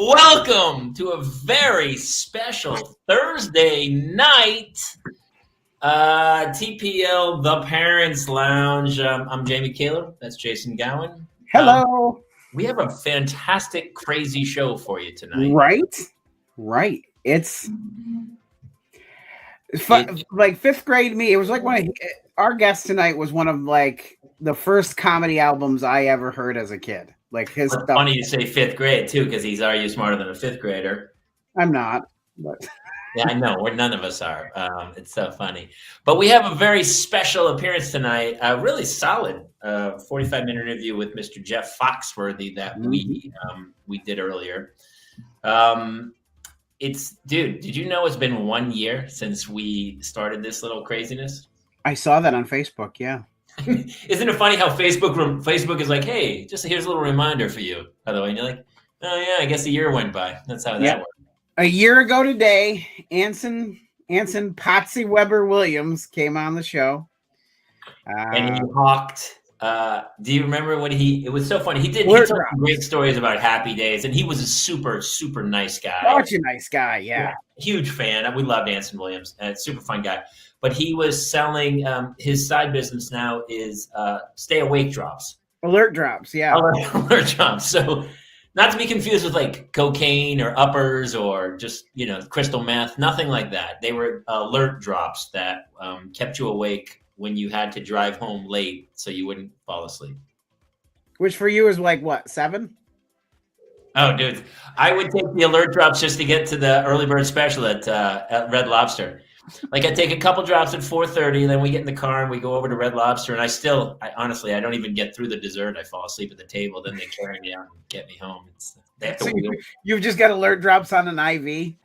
Welcome to a very special Thursday night TPL The Parents Lounge. I'm Jamie Caleb. That's Jason Gowan. Hello. We have a fantastic, crazy show for you tonight. Right. It's like fifth grade me. It was like our guest tonight was one of like the first comedy albums I ever heard as a kid. Like his stuff. Funny you say fifth grade too, because he's already smarter than a fifth grader. I'm not, but yeah, I know. None of us are. It's so funny. But we have a very special appearance tonight. A really solid 45-minute interview with Mr. Jeff Foxworthy that we did earlier. Did you know it's been 1 year since we started this little craziness? I saw that on Facebook. Yeah. Isn't it funny how Facebook is like, hey, just here's a little reminder for you, by the way. And you're like, oh, yeah, I guess a year went by. That's how that worked. A year ago today, Anson Potsy Weber Williams came on the show. And he talked. Do you remember what it was so funny. He told some great stories about Happy Days, and he was a super, super nice guy. Such a nice guy, yeah. Huge fan. We loved Anson Williams. Super fun guy. But he was selling his side business now is stay awake drops. Alert drops, yeah. Alert drops. So not to be confused with like cocaine or uppers or just, crystal meth, nothing like that. They were alert drops that kept you awake when you had to drive home late so you wouldn't fall asleep. Which for you is like what, 7? Oh, dude. I would take the alert drops just to get to the early bird special at Red Lobster. Like I take a couple drops at 4:30, and then we get in the car and we go over to Red Lobster. And I honestly don't even get through the dessert. I fall asleep at the table. Then they carry me out and get me home. They have to you've just got alert drops on an IV.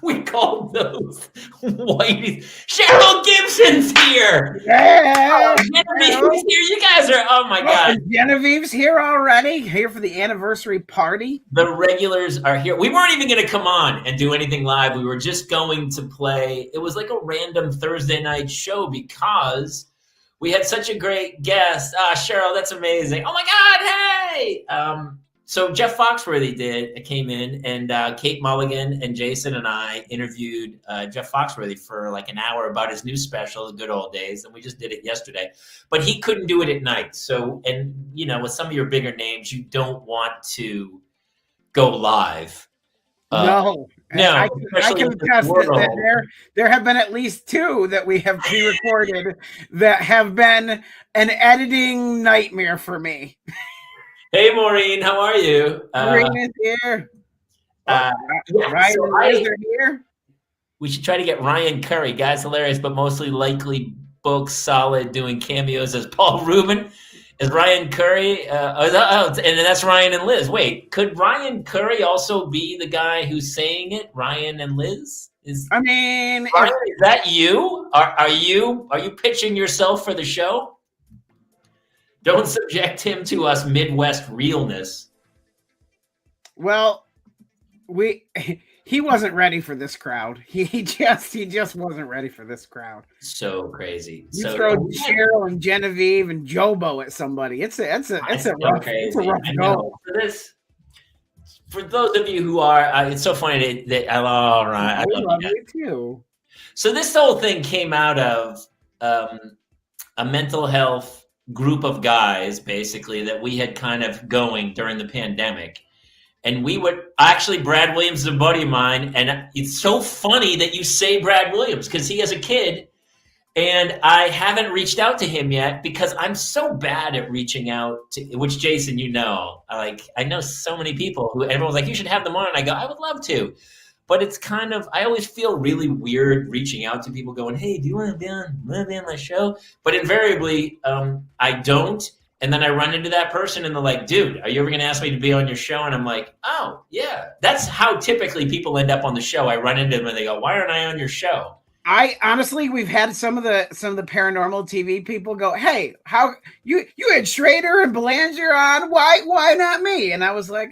We called those whiteies. Cheryl Gibson's here. Yeah. Genevieve's here. You guys are, oh my God. Genevieve's here already, here for the anniversary party. The regulars are here. We weren't even going to come on and do anything live. We were just going to play. It was like a random Thursday night show because we had such a great guest. Cheryl, that's amazing. Oh my God, hey. So Jeff Foxworthy came in, and Kate Mulligan and Jason and I interviewed Jeff Foxworthy for like an hour about his new special, The Good Old Days, and we just did it yesterday. But he couldn't do it at night. So, and with some of your bigger names, you don't want to go live. No. I can attest that there have been at least 2 that we have pre-recorded that have been an editing nightmare for me. Hey, Maureen, how are you? Maureen is here. Ryan is here. We should try to get Ryan Curry. Guy's hilarious, but mostly likely book solid, doing cameos as Paul Rubin. Is Ryan Curry? And that's Ryan and Liz. Wait, could Ryan Curry also be the guy who's saying it? Ryan and Liz? Ryan, is that you? Are you pitching yourself for the show? Don't subject him to us Midwest realness. Well, he wasn't ready for this crowd. He just wasn't ready for this crowd. So crazy. You throw Cheryl and Genevieve and Jobo at somebody. It's a rough go. For those of you who are, it's so funny that I love you too. So this whole thing came out of a mental health group of guys, basically, that we had kind of going during the pandemic. And we would actually, Brad Williams is a buddy of mine. And it's so funny that you say Brad Williams because he has a kid. And I haven't reached out to him yet because I'm so bad at reaching out to, which Jason, I know so many people who everyone's like, you should have them on. And I go, I would love to. But it's kind of, I always feel really weird reaching out to people going, hey, do you want to be on my show? But invariably, I don't. And then I run into that person and they're like, dude, are you ever going to ask me to be on your show? And I'm like, oh, yeah. That's how typically people end up on the show. I run into them and they go, why aren't I on your show? I honestly, we've had some of the paranormal TV people go, hey, how you had Schrader and Belanger on, why not me? And I was like,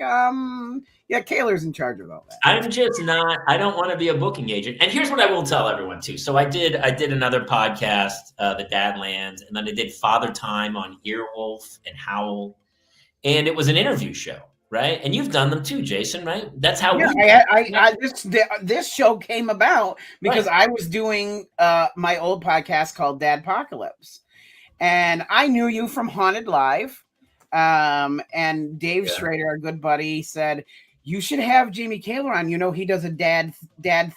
yeah, Kaler's in charge of all that. I'm just not, I don't want to be a booking agent. And here's what I will tell everyone too. So I did another podcast, the Dadlands, and then I did Father Time on Earwolf and Howl. And it was an interview show. Right. And you've done them too, Jason, right? That's how this show came about because I was doing my old podcast called Dadpocalypse. And I knew you from Haunted Live. And Dave Schrader, our good buddy, said, you should have Jamie Kaler on. He does a dad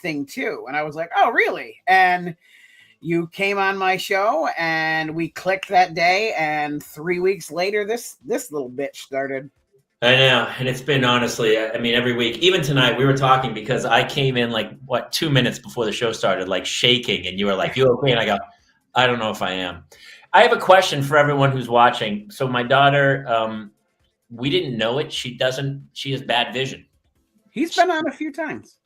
thing too. And I was like, oh, really? And you came on my show and we clicked that day. And 3 weeks later, this little bitch started. I know. And it's been honestly, I mean, every week, even tonight, we were talking because I came in 2 minutes before the show started, shaking. And you were like, you okay? And I go, I don't know if I am. I have a question for everyone who's watching. So my daughter, we didn't know it. She has bad vision. He's been on a few times.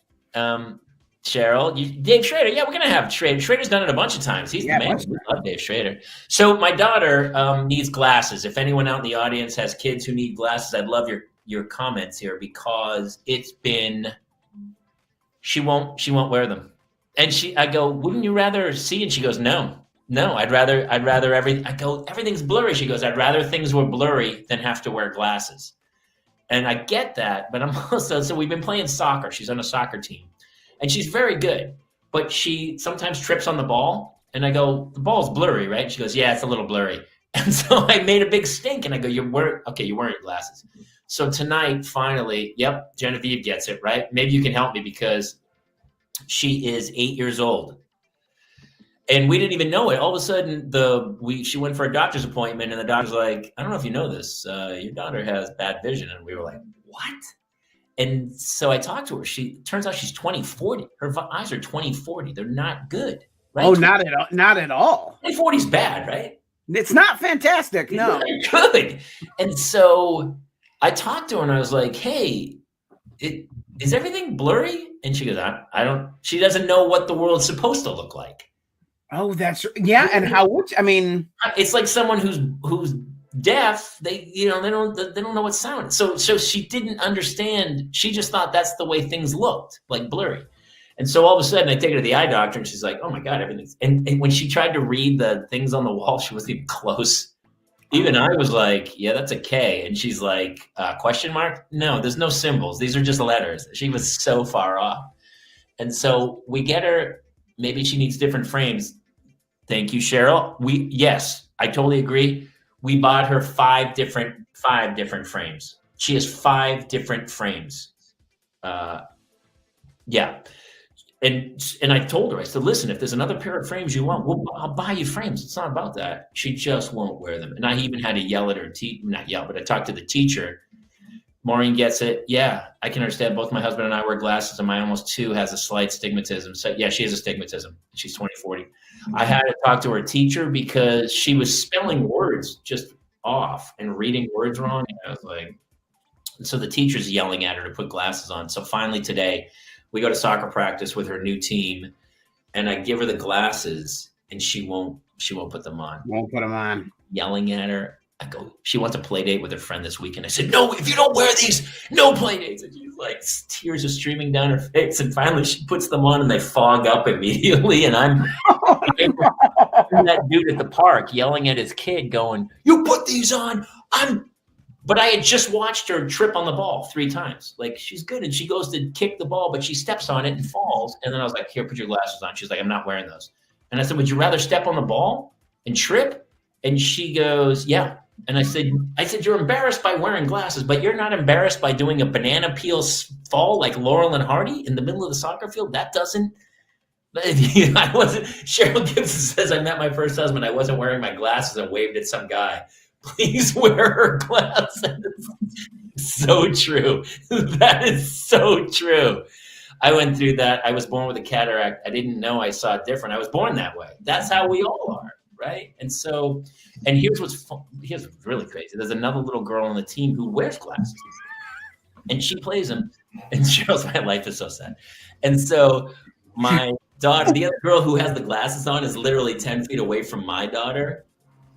Cheryl, Dave Schrader. Yeah, we're going to have Schrader. Schrader's done it a bunch of times. He's the man. We love Dave Schrader. So my daughter needs glasses. If anyone out in the audience has kids who need glasses, I'd love your comments here because she won't wear them. And I go, wouldn't you rather see? And she goes, no, I'd rather everything. I go, everything's blurry. She goes, I'd rather things were blurry than have to wear glasses. And I get that, but I'm also, so we've been playing soccer. She's on a soccer team. And she's very good, but she sometimes trips on the ball. And I go, the ball's blurry, right? And she goes, yeah, it's a little blurry. And so I made a big stink. And I go, you're wearing your glasses. So tonight, finally, yep, Genevieve gets it, right? Maybe you can help me because she is 8 years old. And we didn't even know it. All of a sudden, she went for a doctor's appointment. And the doctor's like, I don't know if you know this. Your daughter has bad vision. And we were like, what? And so I talked to her. Turns out she's 20/40. Her eyes are 20/40. They're not good. Right? Oh, not at all. 20/40 is bad, right? It's not fantastic. No. Good. And so I talked to her and I was like, hey, is everything blurry? And she goes, I don't, she doesn't know what the world's supposed to look like. Oh, that's, yeah. And how would, I mean, it's like someone who's deaf, they don't know what sound. So she didn't understand. She just thought that's the way things looked, like blurry. And so all of a sudden I take her to the eye doctor and she's like, oh my God, everything's, and when she tried to read the things on the wall, she wasn't even close. Even I was like, yeah, that's a K. And she's like, question mark? No, there's no symbols. These are just letters. She was so far off. And so we get her, maybe she needs different frames. Thank you, Cheryl. Yes, I totally agree. We bought her five different frames. She has 5 different frames. Yeah. And I told her, I said, listen, if there's another pair of frames you want, I'll buy you frames. It's not about that. She just won't wear them. And I even had to yell at her, not yell, but I talked to the teacher. Maureen gets it. Yeah, I can understand. Both my husband and I wear glasses, and my almost 2 has a slight stigmatism. So yeah, she has a stigmatism. She's 20/40. I had to talk to her teacher because she was spelling words just off and reading words wrong. And I was like, so the teacher's yelling at her to put glasses on. So finally today, we go to soccer practice with her new team, and I give her the glasses, and she won't put them on. Won't put them on. Yelling at her. I go, she wants a play date with her friend this weekend. I said, no, if you don't wear these, no play dates. And she's like, tears are streaming down her face. And finally she puts them on and they fog up immediately. And I'm that dude at the park yelling at his kid going, you put these on. But I had just watched her trip on the ball 3 times. Like, she's good. And she goes to kick the ball, but she steps on it and falls. And then I was like, here, put your glasses on. She's like, I'm not wearing those. And I said, would you rather step on the ball and trip? And she goes, yeah. And I said, you're embarrassed by wearing glasses, but you're not embarrassed by doing a banana peel fall like Laurel and Hardy in the middle of the soccer field? That doesn't. I wasn't. Cheryl Gibson says, I met my first husband. I wasn't wearing my glasses and waved at some guy. Please wear her glasses. So true. That is so true. I went through that. I was born with a cataract. I didn't know I saw it different. I was born that way. That's how we all are, right? And so, and here's what's really crazy. There's another little girl on the team who wears glasses, and she plays them. And Cheryl's, my life is so sad. And so my daughter, the other girl who has the glasses on, is literally 10 feet away from my daughter.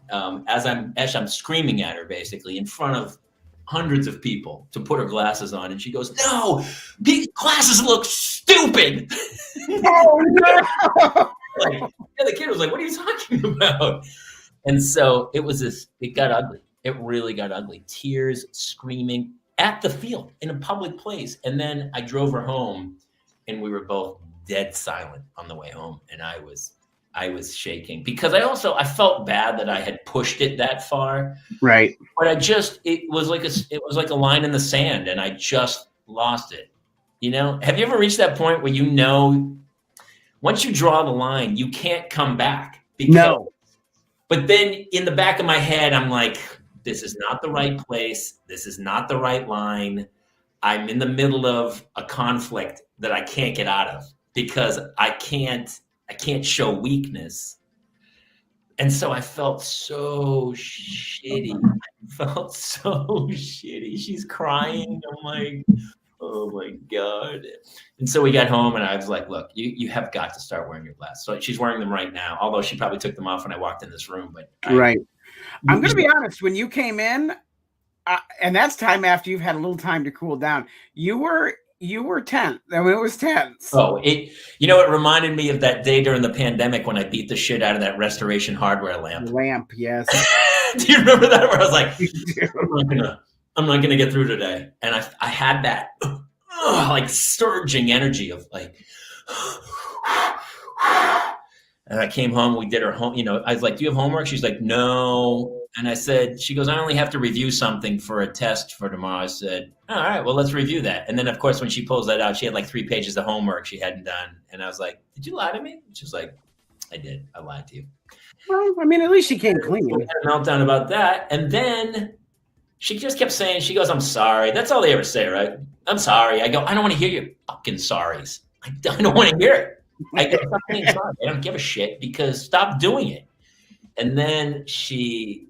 As I'm screaming at her, basically in front of hundreds of people, to put her glasses on, and she goes, "No, these glasses look stupid." Oh no! Like, yeah, the kid was like, "What are you talking about?" And so it got ugly. It really got ugly. Tears, screaming at the field in a public place. And then I drove her home, and we were both dead silent on the way home. And I was shaking because I felt bad that I had pushed it that far. Right. But it was like a line in the sand, and I just lost it. You know, have you ever reached that point where, once you draw the line, you can't come back? No. But then in the back of my head, I'm like, this is not the right place. This is not the right line. I'm in the middle of a conflict that I can't get out of because I can't show weakness. And so I felt so shitty. She's crying. I'm like, oh my God. And so we got home, and I was like, look, you have got to start wearing your glasses. So she's wearing them right now, although she probably took them off when I walked in this room. But right. I'm going to be honest. When you came in, and that's time after you've had a little time to cool down, you were tense. I mean, it was tense. Oh, it reminded me of that day during the pandemic when I beat the shit out of that Restoration Hardware lamp. Yes. Do you remember that? Where I was like, I'm not gonna get through today. And I had that like surging energy of like, and I came home, we did her home, I was like, do you have homework? She's like, no. And I said, she goes, I only have to review something for a test for tomorrow. I said, all right, well, let's review that. And then, of course, when she pulls that out, she had like 3 pages of homework she hadn't done. And I was like, did you lie to me? She was like, I did. I lied to you. Well, I mean, at least she came clean. We had a meltdown about that. And then she just kept saying, she goes, I'm sorry. That's all they ever say, right? I'm sorry. I go, I don't want to hear your fucking sorries. I don't want to hear it. I go, stop being sorry. I don't give a shit because stop doing it. And then she,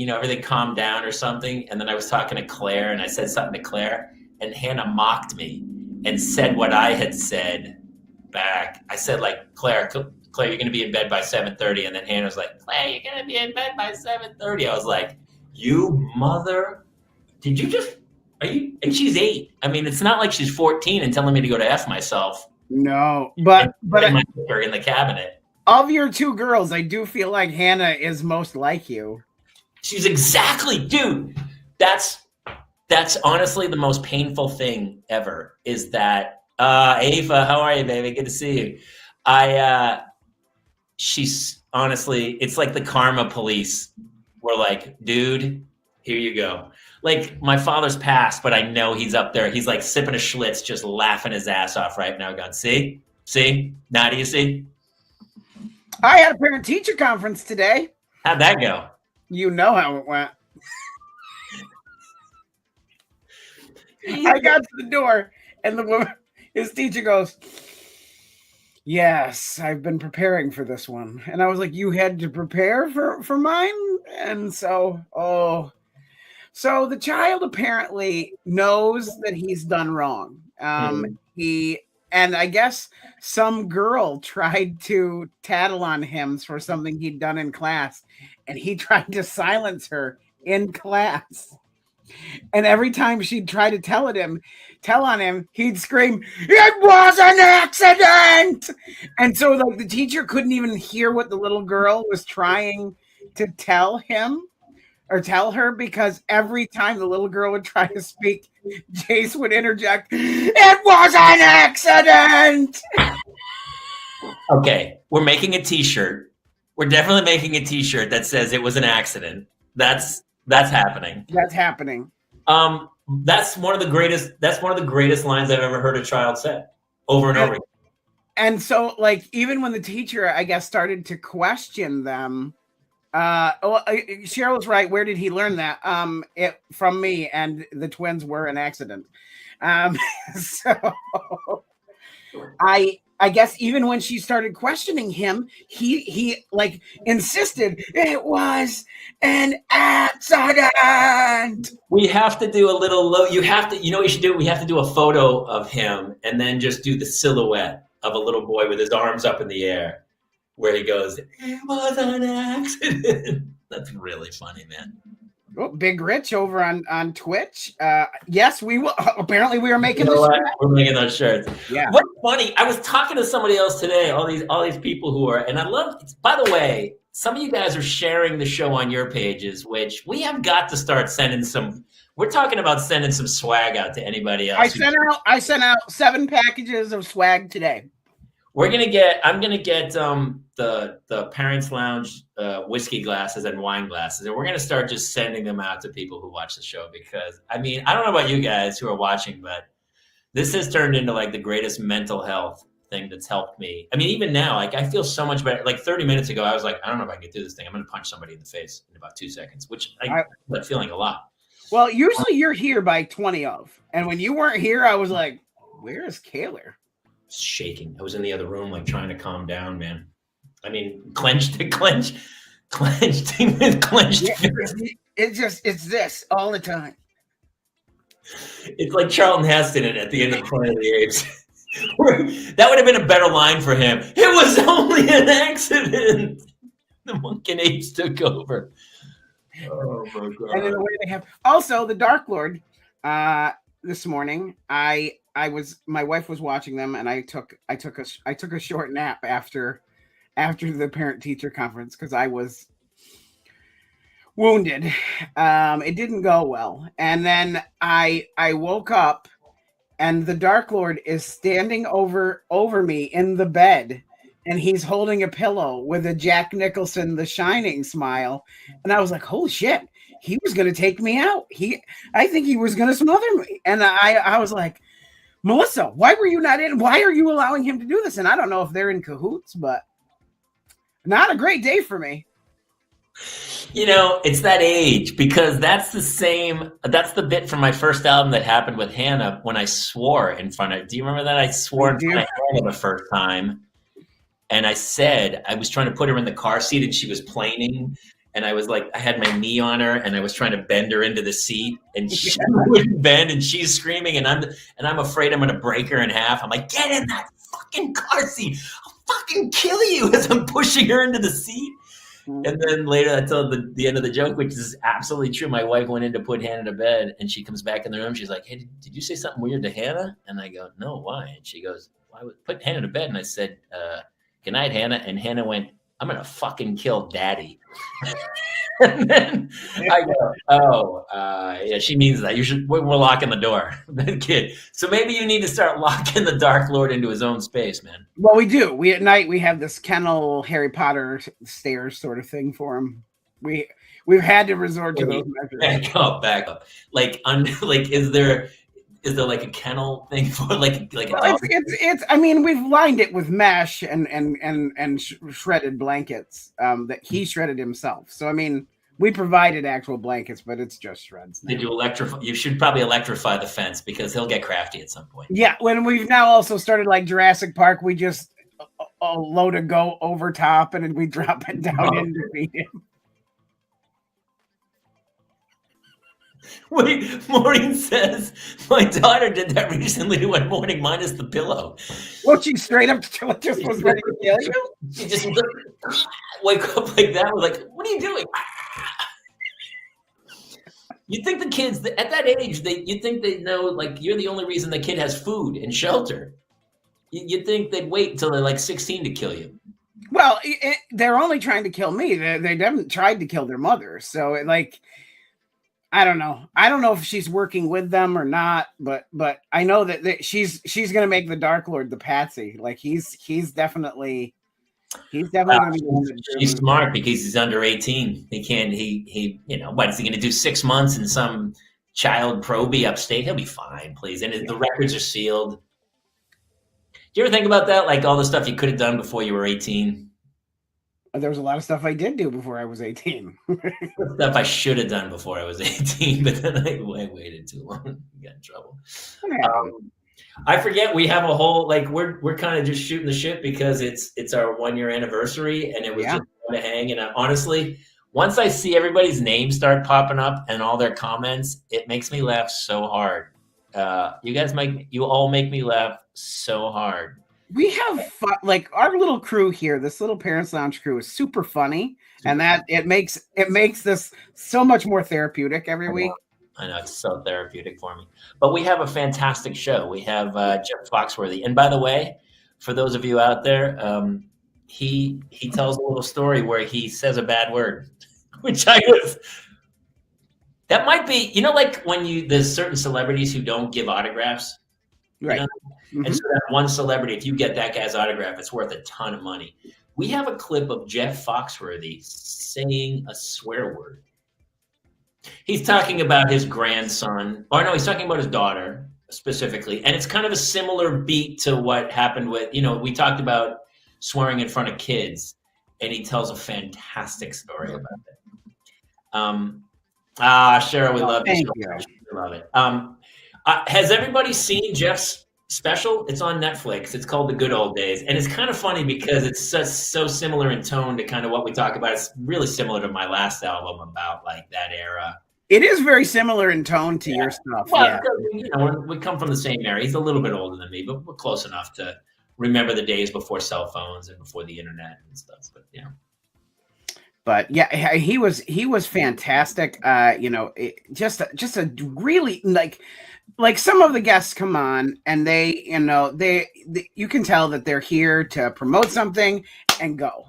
everything calmed down or something. And then I was talking to Claire, and I said something to Claire, and Hannah mocked me and said what I had said back. I said, like, Claire, you're going to be in bed by 7:30. And then Hannah was like, Claire, you're going to be in bed by 7:30. I was like, you mother, are you? And she's 8. I mean, it's not like she's 14 and telling me to go to F myself. No, but my picture in the cabinet. Of your 2 girls, I do feel like Hannah is most like you. She's exactly, dude. That's honestly the most painful thing ever. Is that Ava? How are you, baby? Good to see you. She's honestly, it's like the karma police. We're like, dude, here you go. Like, my father's passed, but I know he's up there. He's like sipping a Schlitz, just laughing his ass off right now, going, see? Now do you see? I had a parent-teacher conference today. How'd that go? You know how it went. I got to the door, and the woman, his teacher goes, yes, I've been preparing for this one. And I was like, you had to prepare for mine? And so the child apparently knows that he's done wrong. And I guess some girl tried to tattle on him for something he'd done in class, and he tried to silence her in class. And every time she'd try to tell on him, he'd scream, "It was an accident!" And so like the teacher couldn't even hear what the little girl was trying to tell him or tell her, because every time the little girl would try to speak, Jace would interject, "It was an accident!" Okay, we're making a t-shirt. We're definitely making a t-shirt that says it was an accident. That's That's happening. That's happening. That's one of the greatest lines I've ever heard a child say over and over again. And so, like, even when the teacher, I guess, started to question them, Cheryl's right. Where did he learn that? It from me, and the twins were an accident. So I guess even when she started questioning him, he like insisted it was an accident. We have to do a little you know what you should do? We have to do a photo of him and then just do the silhouette of a little boy with his arms up in the air where he goes, it was an accident. That's really funny, man. Oh, Big Rich over on Twitch. Yes, we will. Apparently, we are making we're making those shirts. Yeah. What's funny? I was talking to somebody else today. All these people who are, and I love. By the way, some of you guys are sharing the show on your pages, which we have got to start sending some. We're talking about sending some swag out to anybody else. I sent out 7 packages of swag today. I'm gonna get the Parents Lounge whiskey glasses and wine glasses, and we're gonna start just sending them out to people who watch the show, because I mean, I don't know about you guys who are watching, but this has turned into like the greatest mental health thing that's helped me. I mean, even now, like I feel so much better. Like 30 minutes ago, I was like, I don't know if I can get through this thing. I'm gonna punch somebody in the face in about 2 seconds, which I'm feeling a lot. Well, usually you're here by 20 of, and when you weren't here, I was like, where is Kaler? Shaking. I was in the other room, like trying to calm down, man. I mean, clenched. Yeah, it's this all the time. It's like Charlton Heston at the end of Planet of the Apes. That would have been a better line for him. It was only an accident. The monkey and apes took over. Oh my God. And in the way they have also the Dark Lord. This morning, my wife was watching them, and I took a short nap after the parent teacher conference because I was wounded. It didn't go well, and then I woke up, and the Dark Lord is standing over me in the bed, and he's holding a pillow with a Jack Nicholson The Shining smile, and I was like, holy shit. He was going to take me out. I think he was going to smother me. And I was like, Melissa, why were you not in? Why are you allowing him to do this? And I don't know if they're in cahoots, but not a great day for me. You know, it's that age, because that's the bit from my first album that happened with Hannah when I swore in front of, do you remember that? I swore in front of Hannah the first time. And I said, I was trying to put her in the car seat and she was planing. And I was like, I had my knee on her and I was trying to bend her into the seat and she wouldn't bend and she's screaming and I'm afraid I'm going to break her in half. I'm like, get in that fucking car seat. I'll fucking kill you as I'm pushing her into the seat. And then later I told the end of the joke, which is absolutely true. My wife went in to put Hannah to bed and she comes back in the room. She's like, hey, did you say something weird to Hannah? And I go, no, why? And she goes, well, I would put Hannah to bed. And I said, good night, Hannah. And Hannah went, I'm going to fucking kill daddy. And then I go, yeah, she means that. We're locking the door. That kid. So maybe you need to start locking the Dark Lord into his own space, man. Well, we do. At night, we have this kennel Harry Potter stairs sort of thing for him. We've had to resort to those measures. Back up. Like is there like a kennel thing for like well, it's I mean, we've lined it with mesh and shredded blankets that he shredded himself. So I mean, we provided actual blankets, but it's just shreds now. Did you electrify? You should probably electrify the fence because he'll get crafty at some point. Yeah, when we've now also started like Jurassic Park, we just load a go over top and then we drop it down in to feed him. Wait, Maureen says, my daughter did that recently one morning, minus the pillow. Well, she straight up just was ready to kill you? She just wake up like that. We're like, what are you doing? You think the kids, at that age, you think they know, like, you're the only reason the kid has food and shelter. You'd think they'd wait until they're like 16 to kill you. Well, they're only trying to kill me. They haven't tried to kill their mother. So, like... I don't know. I don't know if she's working with them or not, but I know that she's going to make the Dark Lord the patsy. Like he's definitely He's definitely going to be the one that He's smart because he's under 18. He can't. He. What is he going to do? 6 months in some child probie upstate? He'll be fine, please. And the records are sealed. Do you ever think about that? Like all the stuff you could have done before you were 18? There was a lot of stuff I did do before I was 18. Stuff I should have done before I was 18, but then I waited too long. Got in trouble. I forget we have a whole we're kind of just shooting the shit because it's our 1 year anniversary and it was just fun to hang. And honestly, once I see everybody's names start popping up and all their comments, it makes me laugh so hard. You all make me laugh so hard. We have fun, like our little crew here. This little Parents Lounge crew is super funny, and that it makes this so much more therapeutic every week. I know it's so therapeutic for me. But we have a fantastic show. We have Jeff Foxworthy, and by the way, for those of you out there, he tells a little story where he says a bad word, which that might be like when there's certain celebrities who don't give autographs, right? Mm-hmm. And so that one celebrity, if you get that guy's autograph, it's worth a ton of money. We have a clip of Jeff Foxworthy saying a swear word. He's talking about his grandson, or no, he's talking about his daughter specifically. And it's kind of a similar beat to what happened with, we talked about swearing in front of kids, and he tells a fantastic story about it. Cheryl, we love you. We love it. Has everybody seen Jeff's special? It's on Netflix. It's called The Good Old Days. And it's kind of funny because it's so similar in tone to kind of what we talk about. It's really similar to my last album about like that era. It is very similar in tone to your stuff. Well, we come from the same era. He's a little bit older than me, but we're close enough to remember the days before cell phones and before the internet and stuff. But he was fantastic. Just a really like some of the guests come on and they you can tell that they're here to promote something and go.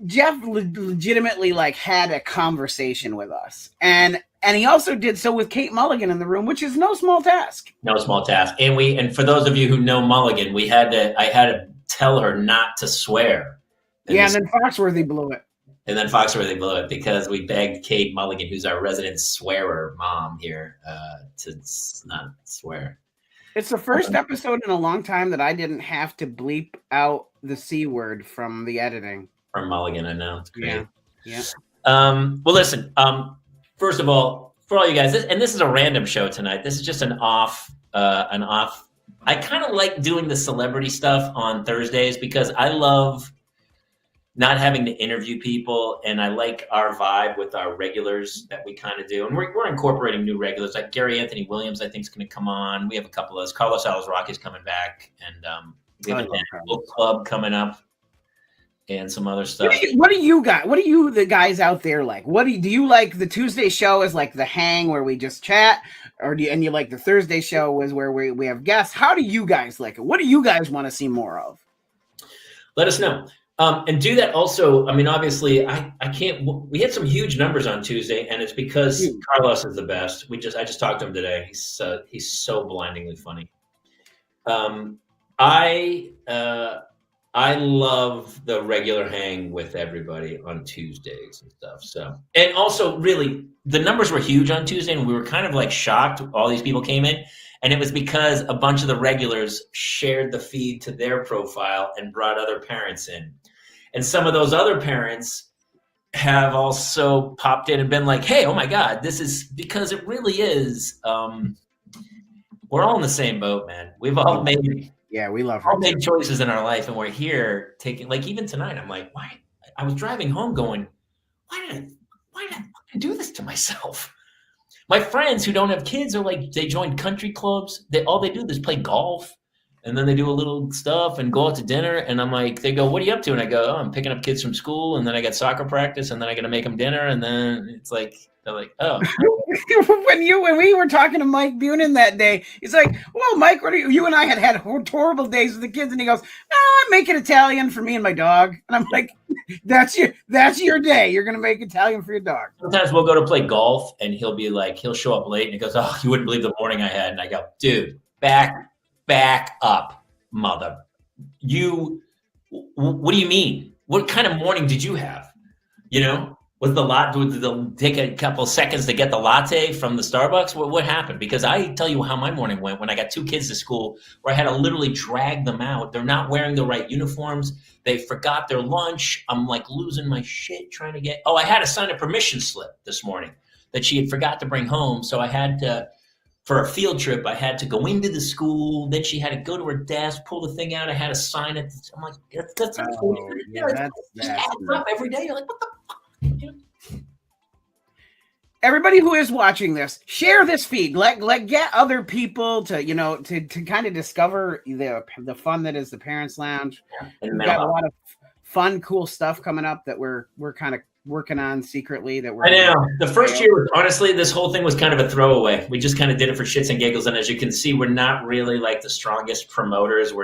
Jeff legitimately had a conversation with us, and he also did so with Kate Mulligan in the room, which is no small task. No small task. And for those of you who know Mulligan, I had to tell her not to swear. And then Foxworthy blew it. And then Foxworthy blew it because we begged Kate Mulligan, who's our resident swearer mom here, to not swear. It's the first episode in a long time that I didn't have to bleep out the C word from the editing. From Mulligan, I know. It's great. Yeah. Well, listen, first of all, for all you guys, this is a random show tonight. This is just an off. I kind of like doing the celebrity stuff on Thursdays because I love not having to interview people, and I like our vibe with our regulars that we kind of do. And we're incorporating new regulars, like Gary Anthony Williams, I think, is going to come on. We have a couple of us. Carlos Alazraqui is coming back, and we have a book club coming up, and some other stuff. What do you the guys out there like? Do you like the Tuesday show as like the hang where we just chat, and you like the Thursday show is where we have guests? How do you guys like it? What do you guys want to see more of? Let us know. And do that also. I mean, obviously, I can't. We had some huge numbers on Tuesday, and it's because Carlos is the best. I just talked to him today. He's so blindingly funny. I love the regular hang with everybody on Tuesdays and stuff. So, and also, really, the numbers were huge on Tuesday, and we were kind of like shocked. All these people came in. And it was because a bunch of the regulars shared the feed to their profile and brought other parents in. And some of those other parents have also popped in and been like, hey, oh my God, this is because it really is. We're all in the same boat, man. We've all made we love her. All made choices in our life, and we're here taking, like, even tonight, I'm like, why? I was driving home going, why did I do this to myself? My friends who don't have kids are like, they joined country clubs. All they do is play golf, and then they do a little stuff and go out to dinner. And I'm like, they go, what are you up to? And I go, oh, I'm picking up kids from school, and then I got soccer practice, and then I got to make them dinner. And then it's like, they're like, oh. when we were talking to Mike Bunin that day, he's like, well, Mike, you and I had horrible days with the kids. And he goes, I'm making Italian for me and my dog. And I'm like, that's your day. You're going to make Italian for your dog. Sometimes we'll go to play golf, and he'll be like, he'll show up late, and he goes, oh, you wouldn't believe the morning I had. And I go, dude, back up, mother. What do you mean? What kind of morning did you have? Was did take a couple seconds to get the latte from the Starbucks? What happened? Because I tell you how my morning went when I got 2 kids to school where I had to literally drag them out. They're not wearing the right uniforms. They forgot their lunch. I'm like losing my shit trying to get, I had to sign a permission slip this morning that she had forgot to bring home. So I had to, for a field trip, I had to go into the school. Then she had to go to her desk, pull the thing out. I had to sign it. I'm like, that's like 40 minutes. Just adds up every day. You're like, what the fuck? Everybody who is watching this, share this feed. Let get other people to to kind of discover the fun that is the Parents Lounge. We've got a lot of fun, cool stuff coming up that we're kind of working on secretly. I know the first year was, honestly, this whole thing was kind of a throwaway. We just kind of did it for shits and giggles, and as you can see, we're not really like the strongest promoters.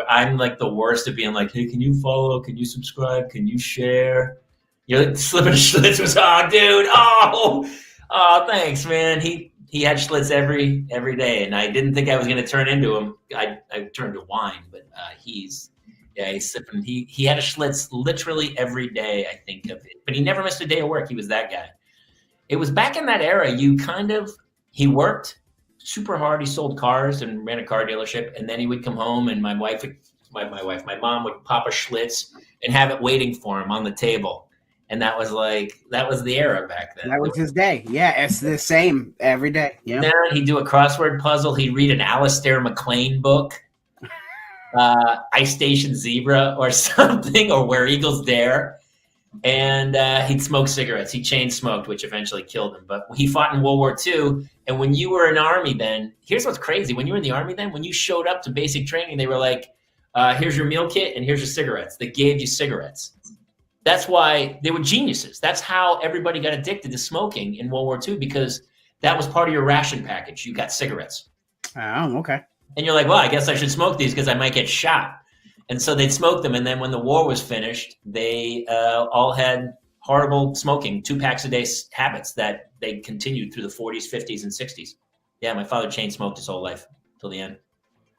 I'm like the worst at being like, hey, can you follow? Can you subscribe? Can you share? You're like slipping a Schlitz was, dude, thanks, man. He had Schlitz every day, and I didn't think I was going to turn into him. I turned to wine, but he's sipping. He had a Schlitz literally every day, I think of it, but he never missed a day of work. He was that guy. It was back in that era. He worked super hard. He sold cars and ran a car dealership, and then he would come home, and my mom would pop a Schlitz and have it waiting for him on the table. And that was the era back then. That was his day. Yeah, it's the same every day. Yeah. Then he'd do a crossword puzzle. He'd read an Alistair MacLean book, Ice Station Zebra or something, or Where Eagles Dare. And he'd smoke cigarettes. He chain smoked, which eventually killed him. But he fought in World War II. And when you were in the Army then, here's what's crazy. When you were in the Army then, when you showed up to basic training, they were like, here's your meal kit and here's your cigarettes. They gave you cigarettes. That's why they were geniuses. That's how everybody got addicted to smoking in World War II, because that was part of your ration package. You got cigarettes. Oh, okay. And you're like, well, I guess I should smoke these because I might get shot. And so they'd smoke them. And then when the war was finished, they all had horrible smoking, 2 packs a day habits that they continued through the 40s, 50s, and 60s. Yeah, my father chain smoked his whole life till the end.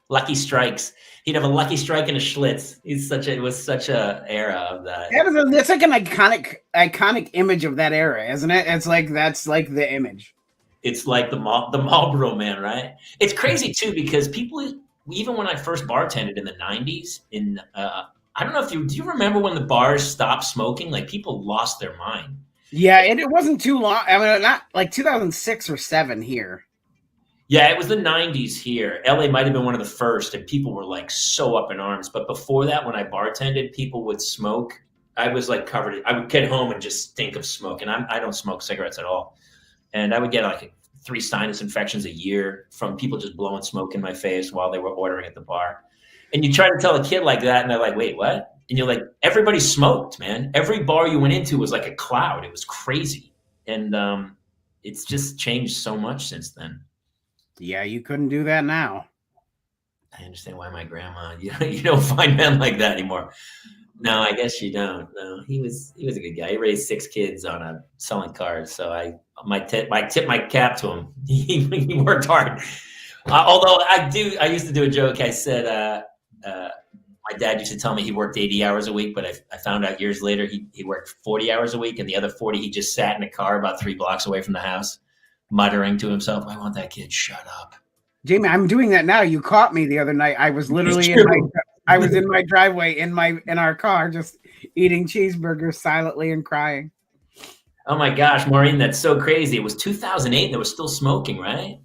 Lucky Strikes. He'd have a Lucky Strike and a Schlitz. It was such a era of that. It's like an iconic image of that era, isn't it? It's like that's like the image. It's like the Marlboro Man, right? It's crazy too because people, even when I first bartended in the 90s, I don't know if do you remember when the bars stopped smoking? Like people lost their mind. Yeah, it wasn't too long. I mean, not like 2006 or 7 here. Yeah, it was the 90s here. LA might have been one of the first, and people were like so up in arms. But before that, when I bartended, people would smoke. I was like covered. I would get home and just stink of smoke. And I don't smoke cigarettes at all. And I would get like 3 sinus infections a year from people just blowing smoke in my face while they were ordering at the bar. And you try to tell a kid like that, and they're like, wait, what? And you're like, everybody smoked, man. Every bar you went into was like a cloud. It was crazy. And it's just changed so much since then. Yeah, you couldn't do that now. I understand why my grandma, you don't find men like that anymore. No, I guess you don't. No, he was a good guy. He raised 6 kids on selling cars. So I tip my cap to him. He worked hard. Although I used to do a joke. I said, my dad used to tell me he worked 80 hours a week, but I found out years later he worked 40 hours a week, and the other 40 he just sat in a car about 3 blocks away from the house, muttering to himself, I want that kid shut up. Jamie, I'm doing that now. You caught me the other night. I was literally in my driveway in our car just eating cheeseburgers silently and crying. Oh my gosh, Maureen, that's so crazy. It was 2008 and they were still smoking, right?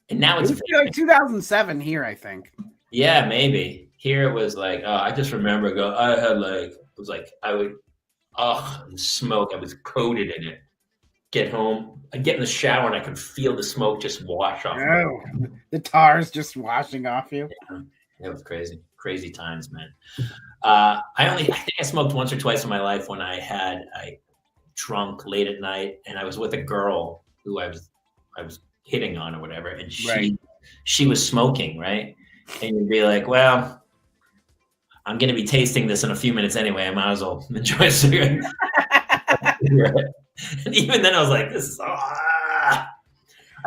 And now it's like 2007 here, I think. Yeah, maybe. Here it was like, I just remember I would smoke. I was coated in it. Get home, I'd get in the shower and I could feel the smoke just wash off. Oh, the tar's just washing off you. Yeah, it was crazy times, man. I think I smoked once or twice in my life when I drunk late at night and I was with a girl who I was hitting on or whatever, and she was smoking, right? And you'd be like, well, I'm going to be tasting this in a few minutes anyway. I might as well enjoy a cigarette. And even then I was like, this is I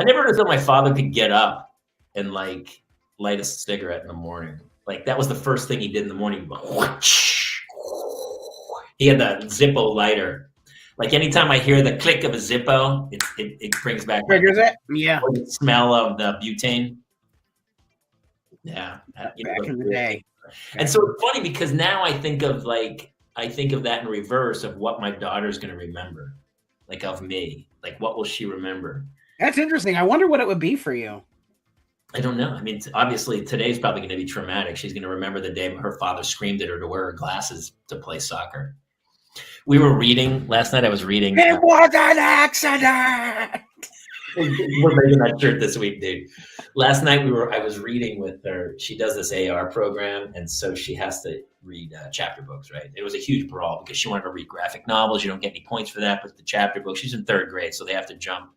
never understood my father could get up and like light a cigarette in the morning. Like that was the first thing he did in the morning. He had the Zippo lighter. Like anytime I hear the click of a Zippo, it brings back the smell of the butane. Yeah, back in the day. And so it's funny because now I think of that in reverse of what my daughter's going to remember, like of me. Like what will she remember? That's interesting. I wonder what it would be for you. I don't know. I mean, obviously today's probably going to be traumatic. She's going to remember the day her father screamed at her to wear her glasses to play soccer. We were reading last night. I was reading. It was an accident. We're making that shirt this week, dude. Last night I was reading with her. She does this AR program, and so she has to read chapter books, right? It was a huge brawl because she wanted to read graphic novels. You don't get any points for that, but the chapter book, she's in 3rd grade, so they have to jump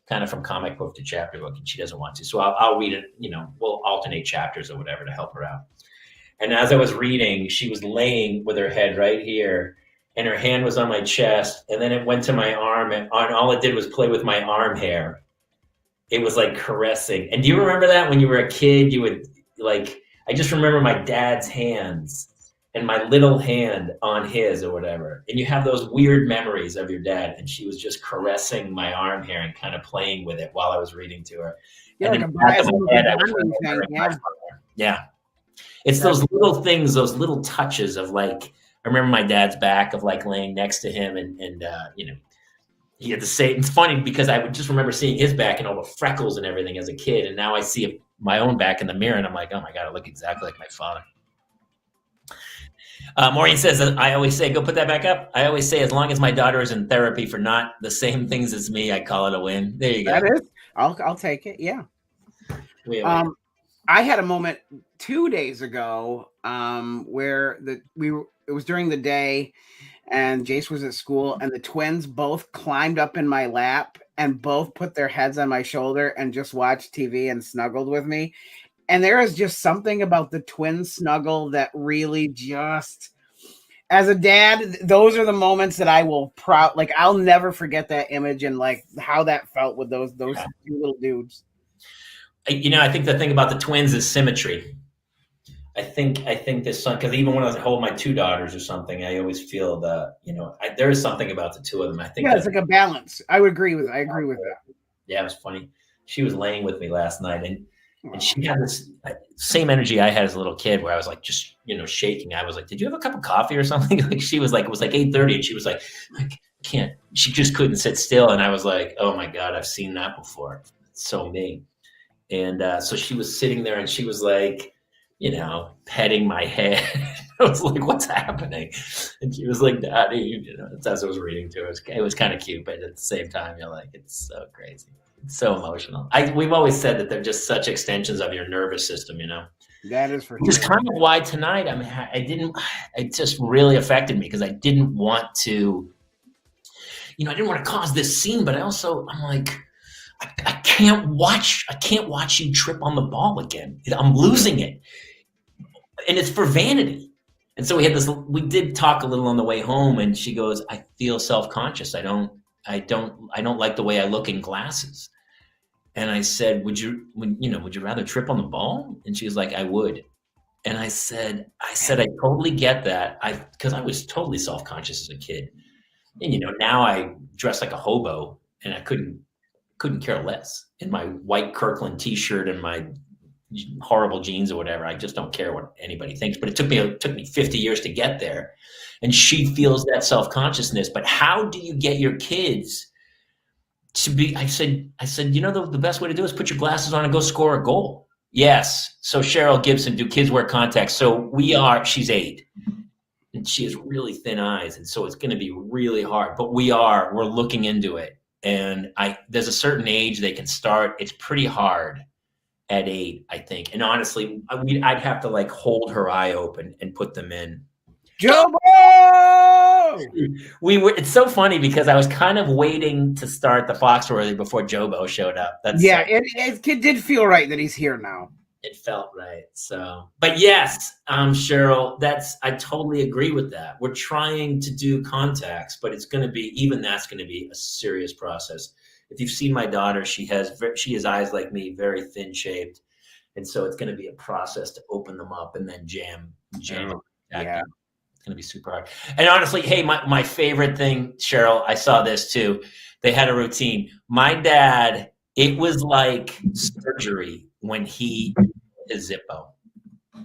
kind of from comic book to chapter book, and she doesn't want to. So I'll read it, we'll alternate chapters or whatever to help her out. And as I was reading, she was laying with her head right here, and her hand was on my chest, and then it went to my arm, and all it did was play with my arm hair. It was like caressing. And do you remember that when you were a kid? You would I just remember my dad's hands and my little hand on his or whatever. And you have those weird memories of your dad. And she was just caressing my arm hair and kind of playing with it while I was reading to her. Yeah, and yeah. It's those little things, those little touches of I remember my dad's back of laying next to him and he had the same. It's funny because I would just remember seeing his back and all the freckles and everything as a kid. And now I see my own back in the mirror and I'm like, oh my God, I look exactly like my father. Maureen says, I always say, go put that back up. I always say, as long as my daughter is in therapy for not the same things as me, I call it a win. There you go. That is, I'll take it. Yeah. I had a moment 2 days ago where it was during the day and Jace was at school and the twins both climbed up in my lap and both put their heads on my shoulder and just watched TV and snuggled with me. And there is just something about the twin snuggle that really just, as a dad, those are the moments that I will I'll never forget that image and how that felt with those two little dudes. I think the thing about the twins is symmetry. I think this son, because even when I hold my 2 daughters or something, I always feel there is something about the 2 of them. I think it's like a balance. I agree with that. Yeah, it was funny. She was laying with me last night and she had this same energy I had as a little kid where I was just, shaking. I was like, did you have a cup of coffee or something? She was like, it was 8:30 and she was like, I can't, she just couldn't sit still. And I was like, oh my God, I've seen that before. It's so me. And so she was sitting there and she was petting my head. I was like, what's happening? And she was like, Daddy, as I was reading to her, it was kind of cute, but at the same time, you're like, it's so crazy. It's so emotional. We've always said that they're just such extensions of your nervous system, That is for sure. Which is kind of why tonight, it just really affected me because I didn't want to, I didn't want to cause this scene, but I'm like, I can't watch you trip on the ball again. I'm losing it. And it's for vanity. And so we did talk a little on the way home and she goes, I feel self-conscious. I don't like the way I look in glasses. And I said, would you rather trip on the ball? And she was like, I would. And I said, I totally get that. Because I was totally self-conscious as a kid. And, now I dress like a hobo and I couldn't care less in my white Kirkland t-shirt and my horrible jeans or whatever. I just don't care what anybody thinks, but it took me 50 years to get there. And she feels that self-consciousness, but how do you get your kids to be, I said, the best way to do is put your glasses on and go score a goal. Yes. So Cheryl Gibson, do kids wear contacts? So she's 8 and she has really thin eyes. And so it's going to be really hard, but we're looking into it. And there's a certain age they can start. It's pretty hard at 8, I think. And honestly, I'd have to hold her eye open and put them in. Jobo! It's so funny because I was kind of waiting to start the Foxworthy before Jobo showed up. It did feel right that he's here now. It felt right. So, but yes, Cheryl, I totally agree with that. We're trying to do contacts, but that's going to be a serious process. If you've seen my daughter, she has eyes like me, very thin shaped. And so it's going to be a process to open them up and then jam it. Yeah. It's going to be super hard. And honestly, hey, my favorite thing, Cheryl, I saw this too. They had a routine. My dad, it was like surgery when he his Zippo. Do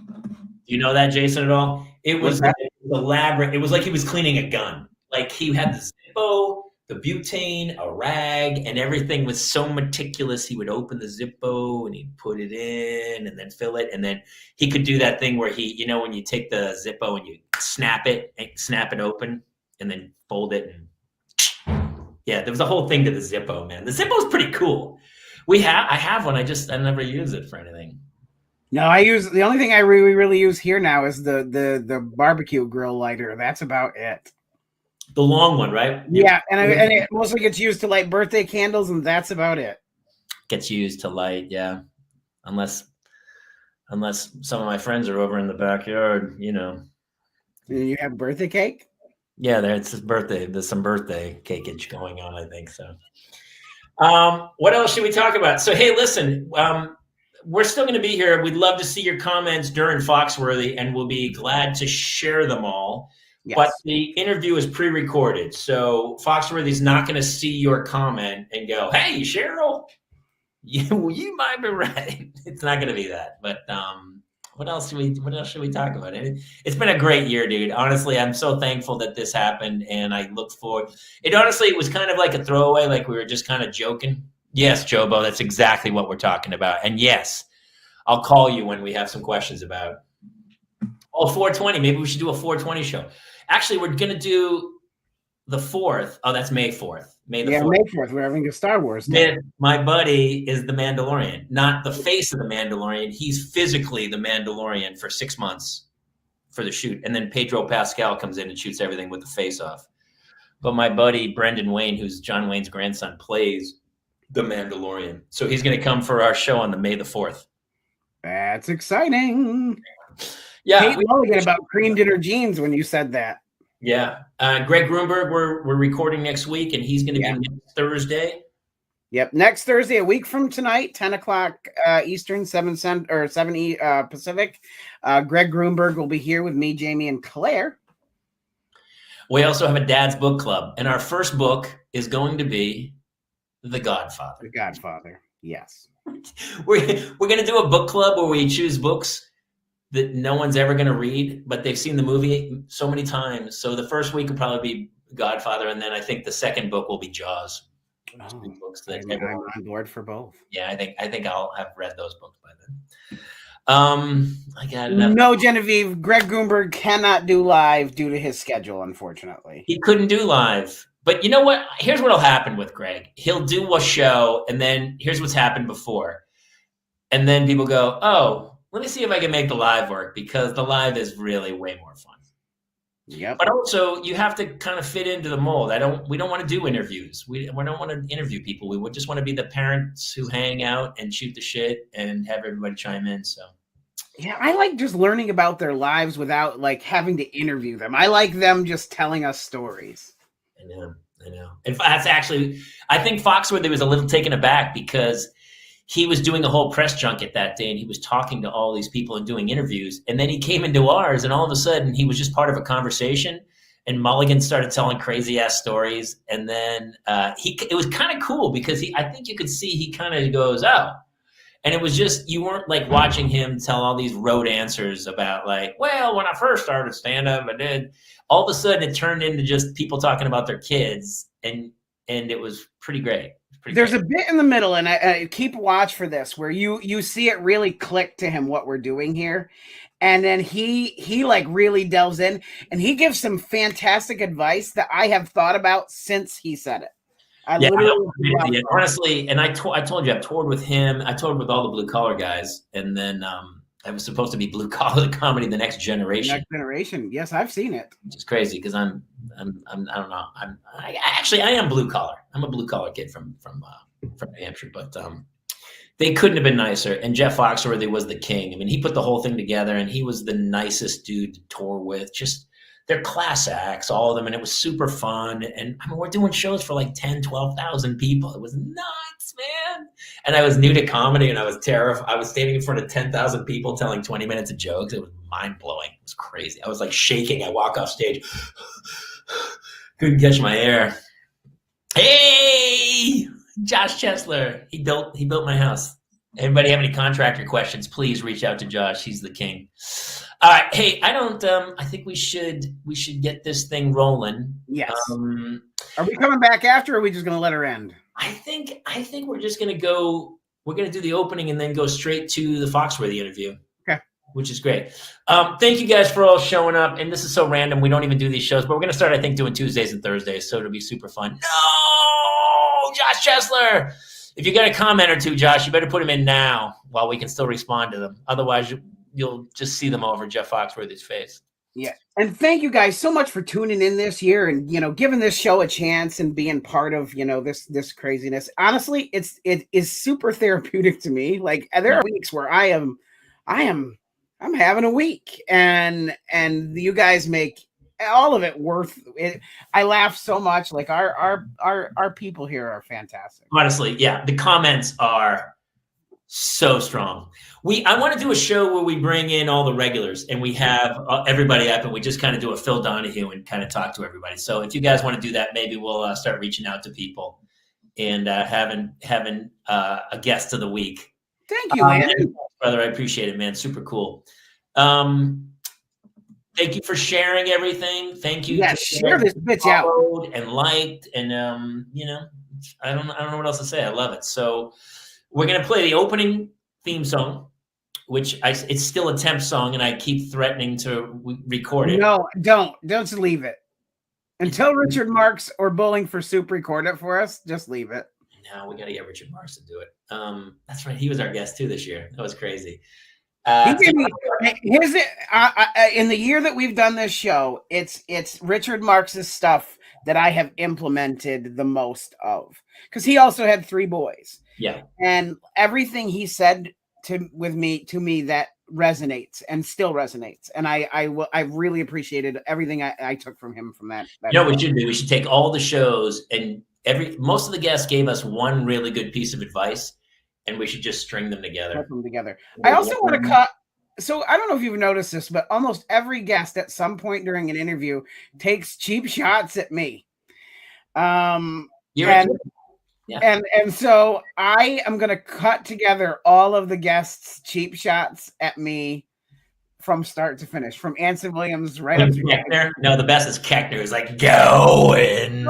you know that, Jason, at all? It was like elaborate. It was like he was cleaning a gun. Like he had the Zippo, the butane, a rag, and everything was so meticulous. He would open the Zippo and he'd put it in and then fill it. And then he could do that thing where he, when you take the Zippo and you snap it open and then fold it. And yeah, there was a whole thing to the Zippo, man. The Zippo's pretty cool. I have one. I never use it for anything. No, the only thing I really use here now is the barbecue grill lighter. That's about it. The long one, right? Yeah, and it mostly gets used to light birthday candles, and that's about it. Gets used to light, yeah. Unless some of my friends are over in the backyard, You have birthday cake? Yeah, it's his birthday. There's some birthday cakeage going on, I think so. What else should we talk about? So, hey, listen, we're still going to be here. We'd love to see your comments during Foxworthy, and we'll be glad to share them all. Yes. But the interview is pre-recorded, so Foxworthy's not going to see your comment and go, "Hey, Cheryl, you might be right." It's not going to be that. But what else should we talk about? It's been a great year, dude. Honestly, I'm so thankful that this happened, and I look forward. It was kind of like a throwaway, like we were just kind of joking. Yes, Jobo, that's exactly what we're talking about. And yes, I'll call you when we have some questions about 420. Maybe we should do a 420 show. Actually, we're going to do the 4th. Oh, that's May 4th. May 4th. We're having a Star Wars. My buddy is the Mandalorian, not the face of the Mandalorian. He's physically the Mandalorian for 6 months for the shoot. And then Pedro Pascal comes in and shoots everything with the face off. But my buddy, Brendan Wayne, who's John Wayne's grandson, plays the Mandalorian. So he's going to come for our show on the May the 4th. That's exciting. Yeah. Kate Mulligan about cream dinner jeans when you said that. Yeah. Greg Grunberg, we're recording next week, and he's going to be next Thursday. Yep. Next Thursday, a week from tonight, 10 o'clock Eastern, 7 Pacific. Greg Grunberg will be here with me, Jamie, and Claire. We also have a dad's book club, and our first book is going to be The Godfather. The Godfather, yes. We're going to do a book club where we choose books that no one's ever going to read, but they've seen the movie so many times. So the first week will probably be Godfather, and then I think the second book will be Jaws. Books that I'm on board for both. Yeah, I think I'll have read those books by then. I got enough. No, Genevieve, Greg Grunberg cannot do live due to his schedule, unfortunately. He couldn't do live. But you know what? Here's what'll happen with Greg. He'll do a show, and then here's what's happened before. And then people go, oh, let me see if I can make the live work, because the live is really way more fun. Yep. But also, you have to kind of fit into the mold. We don't want to do interviews. We don't want to interview people. We would just want to be the parents who hang out and shoot the shit and have everybody chime in. So, yeah, I like just learning about their lives without like having to interview them. I like them just telling us stories. I know. And that's actually, I think Foxworthy was a little taken aback because he was doing a whole press junket that day, and he was talking to all these people and doing interviews. And then he came into ours, and all of a sudden he was just part of a conversation. And Mulligan started telling crazy ass stories. And then it was kind of cool because I think you could see he kind of goes, oh. And it was just, you weren't like watching him tell all these rote answers about like, well, when I first started stand up, I did. All of a sudden it turned into just people talking about their kids. And it was pretty great. There's a bit in the middle, and I keep watch for this, where you see it really click to him what we're doing here, and then he like really delves in, and he gives some fantastic advice that I have thought about since he said it. Honestly, and I told you I've toured with him. I toured with all the blue collar guys, and then I was supposed to be blue collar comedy, the next generation. Next generation, yes, I've seen it. Which is crazy because I don't know. I am blue collar. I'm a blue collar kid from New Hampshire, but they couldn't have been nicer. And Jeff Foxworthy was the king. I mean, he put the whole thing together, and he was the nicest dude to tour with. Just they're class acts, all of them, and it was super fun. And I mean, we're doing shows for like 10, 12,000 people. It was nuts. man. And I was new to comedy, and I was terrified. I was standing in front of 10,000 people telling 20 minutes of jokes. It was mind-blowing. It was crazy. I was like shaking. I walk off stage. Couldn't catch my air. Hey, Josh Chesler. He built my house. Anybody have any contractor questions, please reach out to Josh. He's the king. All right. Hey, I think we should get this thing rolling. Yes. Are we coming back after, or are we just going to let her end? I think we're just going to go. We're going to do the opening and then go straight to the Foxworthy interview. Okay. Which is great. Thank you guys for all showing up. And this is so random. We don't even do these shows, but we're going to start, I think, doing Tuesdays and Thursdays. So it'll be super fun. No, Josh Chesler. If you got a comment or two, Josh, you better put them in now while we can still respond to them. Otherwise, you'll just see them over Jeff Foxworthy's face. Yeah. And thank you guys so much for tuning in this year and, giving this show a chance and being part of, this craziness. Honestly, it is super therapeutic to me. Like, there are weeks where I'm having a week, and you guys make all of it worth it. I laugh so much. Like, our people here are fantastic. Honestly, yeah. The comments are so strong. I want to do a show where we bring in all the regulars and we have everybody up, and we just kind of do a Phil Donahue and kind of talk to everybody. So if you guys want to do that, maybe we'll start reaching out to people and having a guest of the week. Thank you, man. Brother, I appreciate it, man. Super cool. Thank you for sharing everything. Thank you. Yeah, share this bitch out and liked, and I don't know what else to say. I love it. So we're gonna play the opening theme song, which it's still a temp song, and I keep threatening to record it. No, don't leave it until Richard Marks or Bowling for Soup record it for us. Just leave it. No, we got to get Richard Marks to do it. That's right. He was our guest too this year. That was crazy. In the year that we've done this show, it's Richard Marks' stuff that I have implemented the most of, because he also had 3 boys. Yeah, and everything he said to me that resonates and still resonates, and I really appreciated everything I took from him from that. You know what we should do? We should take all the shows, and most of the guests gave us one really good piece of advice, and we should just string them together. Put them together. I also want to cut. So I don't know if you've noticed this, but almost every guest at some point during an interview takes cheap shots at me. Yeah. And so I am going to cut together all of the guests' cheap shots at me from start to finish, from Anson Williams right up to Keckner. No, the best is Keckner. He's like, going.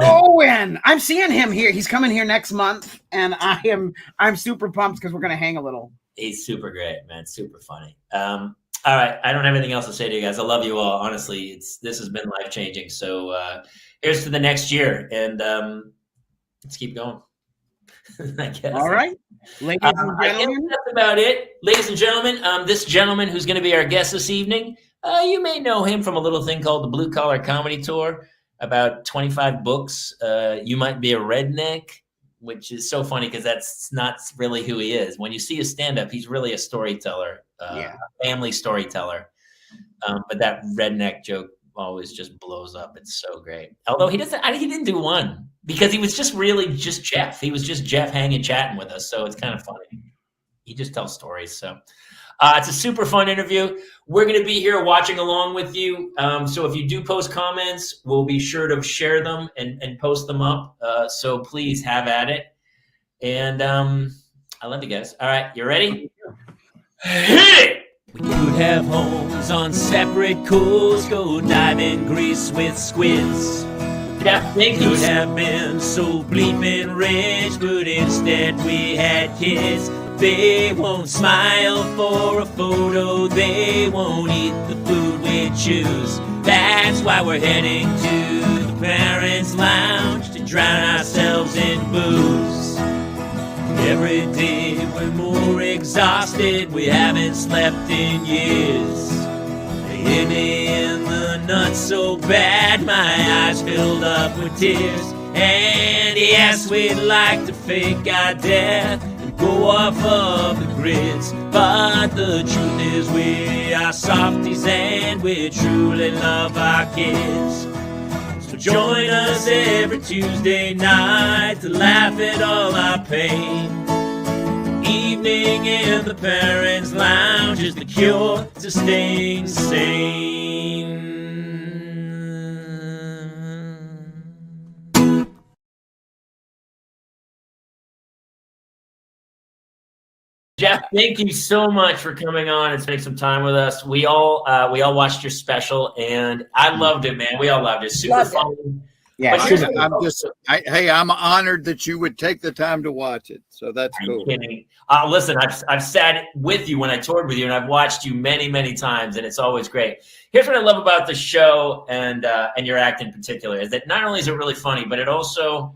I'm seeing him here. He's coming here next month, and I'm super pumped because we're going to hang a little. He's super great, man. Super funny. All right. I don't have anything else to say to you guys. I love you all. Honestly, this has been life-changing. So here's to the next year, and let's keep going. I guess. All right. Ladies and gentlemen. That's about it. Ladies and gentlemen, this gentleman who's going to be our guest this evening, you may know him from a little thing called the Blue Collar Comedy Tour, about 25 books. You Might Be a Redneck, which is so funny because that's not really who he is. When you see his stand-up, he's really a storyteller, a family storyteller. But that redneck joke always just blows up. It's so great. Although he didn't do one because he was just Jeff. He was just Jeff hanging, chatting with us. So it's kind of funny. He just tells stories. So it's a super fun interview. We're going to be here watching along with you. So if you do post comments, we'll be sure to share them and post them up. So please have at it. And I love you guys. All right. You ready? Hit it! We could have homes on separate coasts, go dive in Greece with squids. Yeah, they could have been so bleeping rich, but instead we had kids. They won't smile for a photo, they won't eat the food we choose. That's why we're heading to the parents' lounge to drown ourselves in booze. Every day we're more exhausted, we haven't slept in years. They hit me in the nuts so bad, my eyes filled up with tears. And yes, we'd like to fake our death and go off of the grids, but the truth is we are softies and we truly love our kids. So So join us every Tuesday night to laugh at all our pain. Evening in the Parents' Lounge is the cure to staying sane. Jeff, thank you so much for coming on and spending some time with us. We all watched your special, and I loved it, man. We all loved it. Super fun. Yeah, I'm honored that you would take the time to watch it. So that's cool. Kidding. Listen, I've sat with you when I toured with you, and I've watched you many, many times, and it's always great. Here's what I love about the show and your act in particular is that not only is it really funny, but it also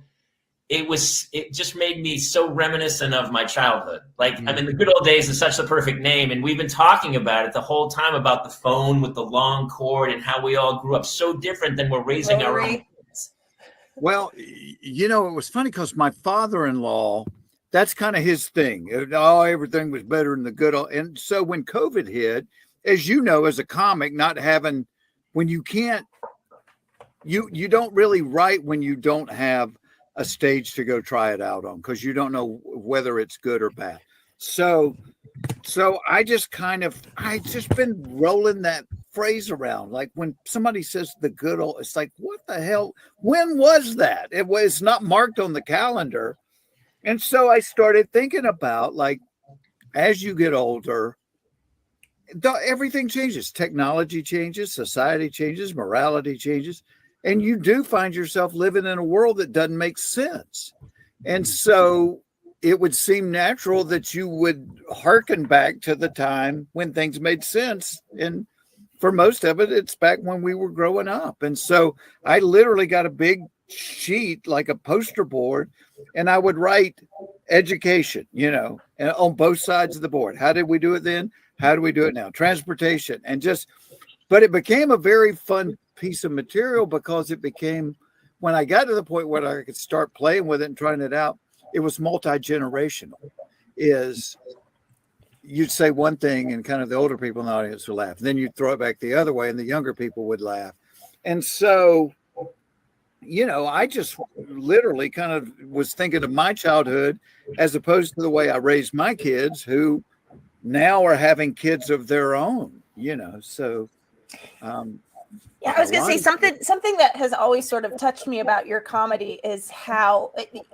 it just made me so reminiscent of my childhood. Like, I mean, the good old days is such the perfect name. And we've been talking about it the whole time about the phone with the long cord and how we all grew up so different than we're raising our own kids. Well, you know, it was funny because my father-in-law, that's kind of his thing. Everything was better in the good old. And so when COVID hit, as you know, as a comic, when you can't, you don't really write when you don't have a stage to go try it out on, because you don't know whether it's good or bad. So I just been rolling that phrase around. Like when somebody says the good old, it's like, what the hell? When was that? It's not marked on the calendar. And so I started thinking about, like, as you get older, everything changes. Technology changes, society changes, morality changes. And you do find yourself living in a world that doesn't make sense. And so it would seem natural that you would hearken back to the time when things made sense. And for most of it, it's back when we were growing up. And so I literally got a big sheet, like a poster board, and I would write education, and on both sides of the board. How did we do it then? How do we do it now? Transportation. But it became a very fun piece of material because it became, when I got to the point where I could start playing with it and trying it out, it was multi-generational. You'd say one thing and kind of the older people in the audience would laugh. Then you'd throw it back the other way and the younger people would laugh. And so, I just literally kind of was thinking of my childhood as opposed to the way I raised my kids, who now are having kids of their own, so. Yeah, I was going to say something that has always sort of touched me about your comedy is how,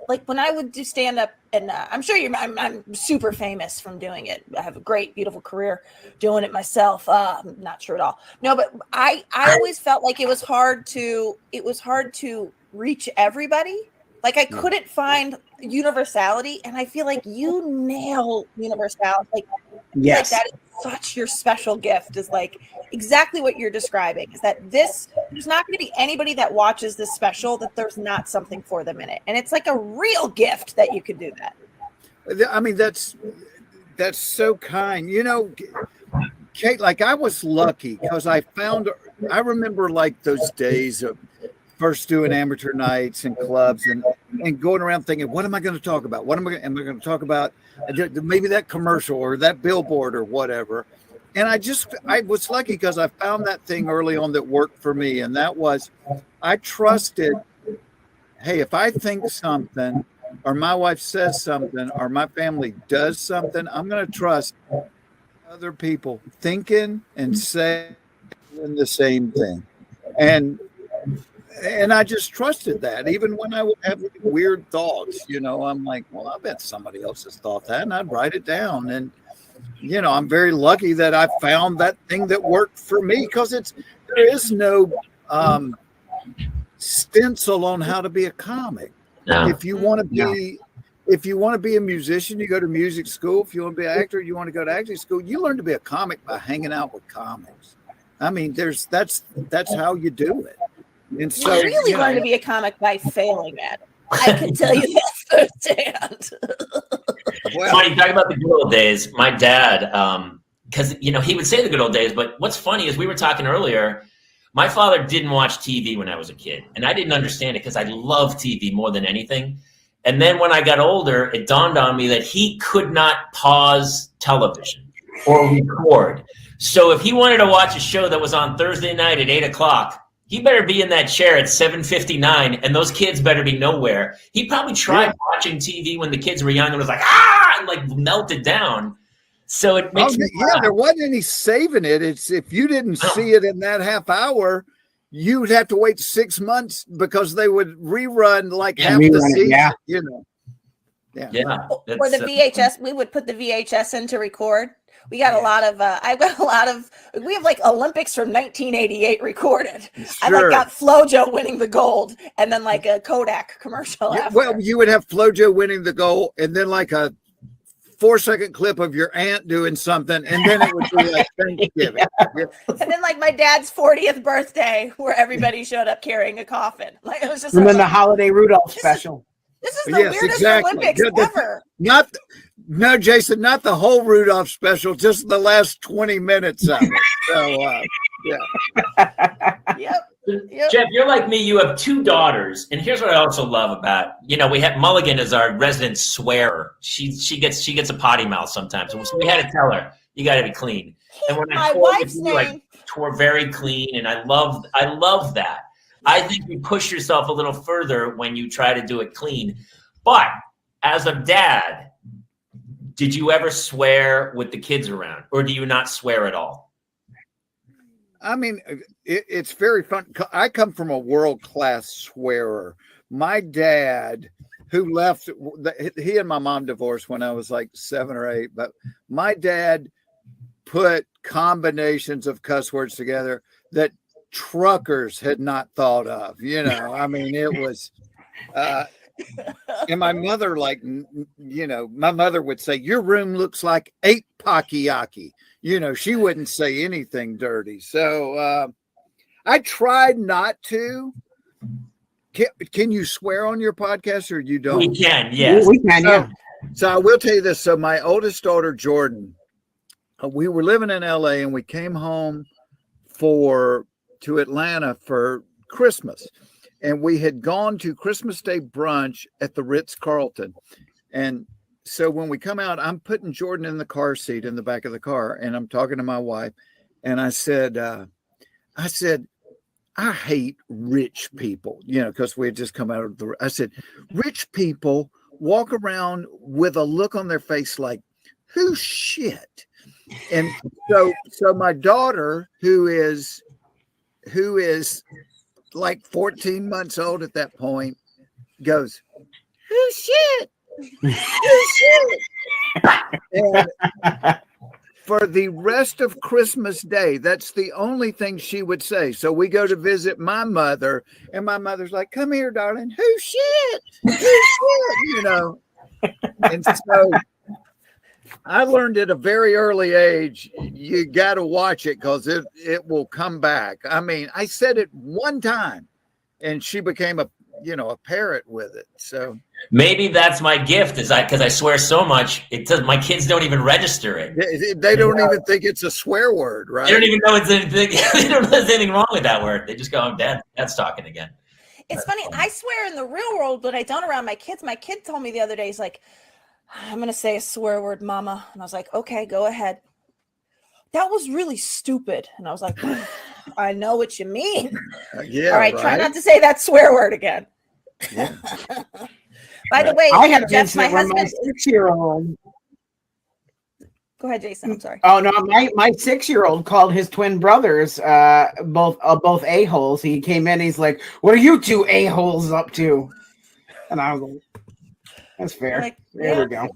like, when I would do stand up, and I'm sure I'm super famous from doing it. I have a great, beautiful career doing it myself. I'm not sure at all. No, but I always felt like it was hard to reach everybody. Like I couldn't find universality, and I feel like you nail universality. Like, yes, like that is such your special gift. Is like exactly what you're describing. Is that there's not going to be anybody that watches this special that there's not something for them in it, and it's like a real gift that you could do that. I mean, that's so kind. Kate, like I was lucky because I remember like those days of first doing amateur nights and clubs and going around thinking, what am I going to talk about? Am I going to talk about maybe that commercial or that billboard or whatever? And I was lucky because I found that thing early on that worked for me. And that was, I trusted, hey, if I think something or my wife says something or my family does something, I'm going to trust other people thinking and saying the same thing. And I just trusted that, even when I would have weird thoughts, I'm like, well, I bet somebody else has thought that, and I'd write it down. And, I'm very lucky that I found that thing that worked for me, because there is no stencil on how to be a comic. No. If you want to be a musician, you go to music school. If you want to be an actor, you want to go to acting school. You learn to be a comic by hanging out with comics. I mean, that's how you do it. And so, you really learn to be a comic by failing at it. I can tell you that firsthand. Well, funny, talking about the good old days. My dad, because he would say the good old days, but what's funny is we were talking earlier. My father didn't watch TV when I was a kid, and I didn't understand it because I love TV more than anything. And then when I got older, it dawned on me that he could not pause television or record. So if he wanted to watch a show that was on Thursday night at 8:00, he better be in that chair at 7:59, and those kids better be nowhere. He probably tried watching TV when the kids were young and was like, and like melted down. So it makes me laugh. There wasn't any saving it. It's if you didn't see it in that half hour, you would have to wait 6 months because they would rerun like half the season. You know. Or the VHS, we would put the VHS in to record. We got a lot of, we have like Olympics from 1988 recorded. Sure. I like got FloJo winning the gold and then like a Kodak commercial. Well, you would have FloJo winning the gold and then like a 4-second clip of your aunt doing something. And then it would be like Thanksgiving. And then like my dad's 40th birthday where everybody showed up carrying a coffin. Like it was just. And then the holiday Rudolph special. This is the weirdest Olympics ever. No, Jason, not the whole Rudolph special, just the last 20 minutes of it. So, Yep. Jeff, you're like me. You have 2 daughters, and here's what I also love about we have Mulligan as our resident swearer. She gets a potty mouth sometimes, so we had to tell her you got to be clean. And when my wife's name, we're very clean, and I love that. I think you push yourself a little further when you try to do it clean. But as a dad, did you ever swear with the kids around, or do you not swear at all? I mean, it's very fun. I come from a world-class swearer. My dad, who left, he and my mom divorced when I was like 7 or 8, but my dad put combinations of cuss words together that truckers had not thought of. I mean, it was and my mother, my mother would say, your room looks like 8 Pakiaki. She wouldn't say anything dirty. So I tried not to. Can you swear on your podcast or you don't? We can, yes. We can, yeah. So I will tell you this. So my oldest daughter, Jordan, we were living in LA and we came home to Atlanta for Christmas. And we had gone to Christmas Day brunch at the Ritz-Carlton. And so when we come out, I'm putting Jordan in the car seat in the back of the car. And I'm talking to my wife. And I said, I hate rich people, because we had just come out of I said, rich people walk around with a look on their face like, who's shit? And so my daughter, who is like 14 months old at that point, goes, who's shit? Who's shit? And for the rest of Christmas Day, that's the only thing she would say. So we go to visit my mother, and my mother's like, come here, darling. Who's shit? Who's shit? And so I learned at a very early age, you got to watch it because it will come back. I mean, I said it one time and she became a parrot with it. So maybe that's my gift because I swear so much. My kids don't even register it. They don't even think it's a swear word, right? They don't even know it's anything. They don't know there's anything wrong with that word. They just go, Dad's talking again. It's funny. I swear in the real world, but I don't around my kids. My kid told me the other day, he's like, I'm going to say a swear word, mama. And I was like, okay, go ahead. That was really stupid. And I was like, I know what you mean. Yeah. All right, try not to say that swear word again. Yeah. By the way, I had Jeff, my husband. My 6-year-old. Go ahead, Jason. I'm sorry. Oh no, my 6-year-old called his twin brothers both a-holes. He came in, he's like, "What are you 2 a-holes up to?" And I was like, "That's fair." Like, there we go.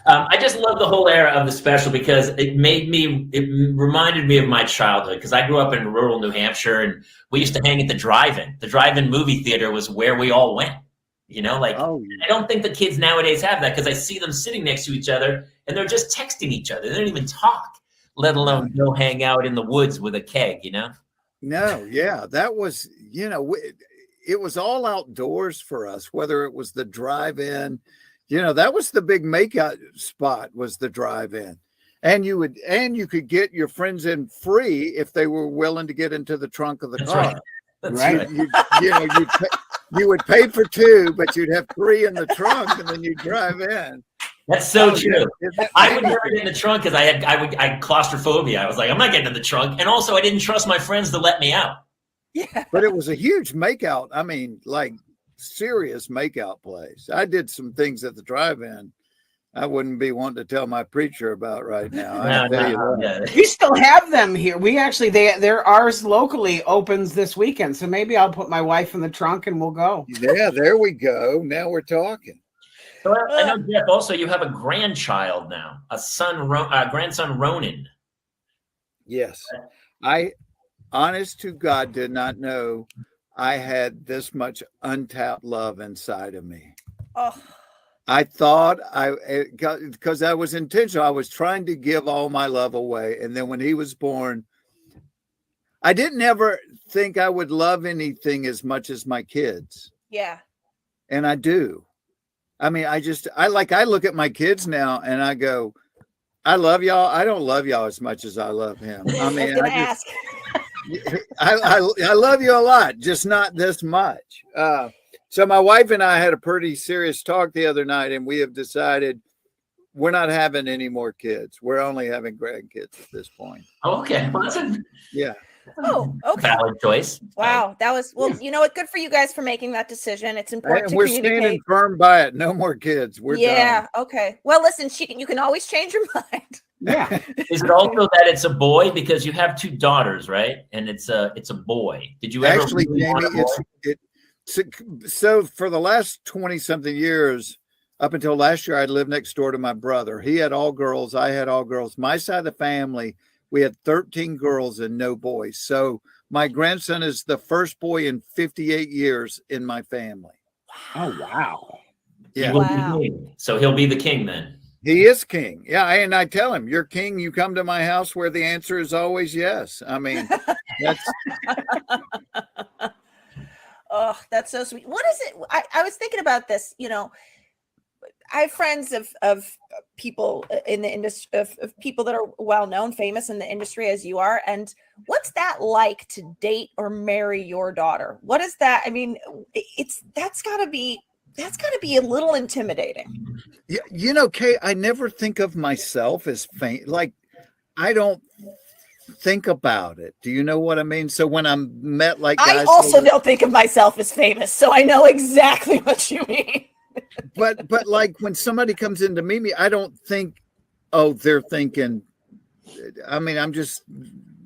I just love the whole era of the special because it reminded me of my childhood because I grew up in rural New Hampshire and we used to hang at the drive-in. The drive-in movie theater was where we all went. I don't think the kids nowadays have that because I see them sitting next to each other and they're just texting each other. They don't even talk, let alone go hang out in the woods with a keg, No, yeah, that was, it was all outdoors for us, whether it was the drive-in. That was the big makeout spot was the drive-in. And you could get your friends in free if they were willing to get into the trunk of the car. That's right. You would pay for 2, but you'd have 3 in the trunk and then you drive in. That's so true. I would never get in the trunk because I had claustrophobia. I was like, I'm not getting in the trunk. And also I didn't trust my friends to let me out. Yeah. But it was a huge makeout. I mean, like serious makeout place. I did some things at the drive-in I wouldn't be wanting to tell my preacher about right now. I tell you what. Yeah. We still have them here. We actually, they're ours locally opens this weekend. So maybe I'll put my wife in the trunk and we'll go. Yeah, there we go. Now we're talking. So I know, Jeff, also you have a grandchild now, a grandson, Ronan. Yes. I, honest to God, did not know I had this much untapped love inside of me. Oh. I thought because I was intentional. I was trying to give all my love away. And then when he was born, I didn't ever think I would love anything as much as my kids. Yeah. And I do. I mean, I look at my kids now and I go, I love y'all. I don't love y'all as much as I love him. I mean, I love you a lot, just not this much. So my wife and I had a pretty serious talk the other night, and we have decided we're not having any more kids. We're only having grandkids at this point. Oh, okay. Well, yeah. Oh, okay. Valid choice. Wow. That was, well, you know what? Good for you guys for making that decision. It's important to we're communicate. Standing firm by it. No more kids. We're done. Okay. Well, listen, you can always change your mind. Yeah. Is it also that it's a boy because you have two daughters, right? And it's a boy. Did you ever Actually, really Jamie, want a boy? So for the last 20 something years, up until last year, I lived next door to my brother. He had all girls. I had all girls. My side of the family, we had 13 girls and no boys. So my grandson is the first boy in 58 years in my family. Oh, wow. Yeah. Wow. So he'll be the king then. He is king. Yeah. And I tell him, you're king. You come to my house where the answer is always yes. I mean, that's. Oh, that's so sweet. What is it? I was thinking about this, you know, I have friends of people in the industry, of people that are well-known, famous in the industry as you are. And what's that like to date or marry your daughter? What is that? I mean, that's gotta be a little intimidating. Yeah. You know, Kay, I never think of myself as like, I don't think about it. Do you know what I mean? So when I'm met like guys, I also don't think of myself as famous, so I know exactly what you mean. but like when somebody comes in to meet me, I don't think, oh, they're thinking, I mean, I'm just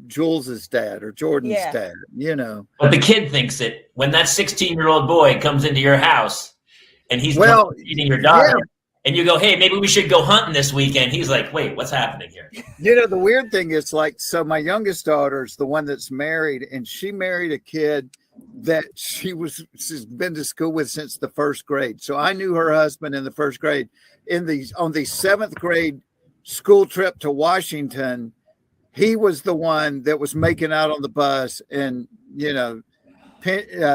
Jules's dad or Jordan's dad, you know. But the kid thinks it when that 16-year-old boy comes into your house and he's eating your daughter. Yeah. And you go, hey, maybe we should go hunting this weekend. He's like, wait, what's happening here? You know, the weird thing is like, so my youngest daughter is the one that's married, and she married a kid that she's been to school with since the first grade. So I knew her husband in the first grade. On the seventh grade school trip to Washington, he was the one that was making out on the bus and, you know,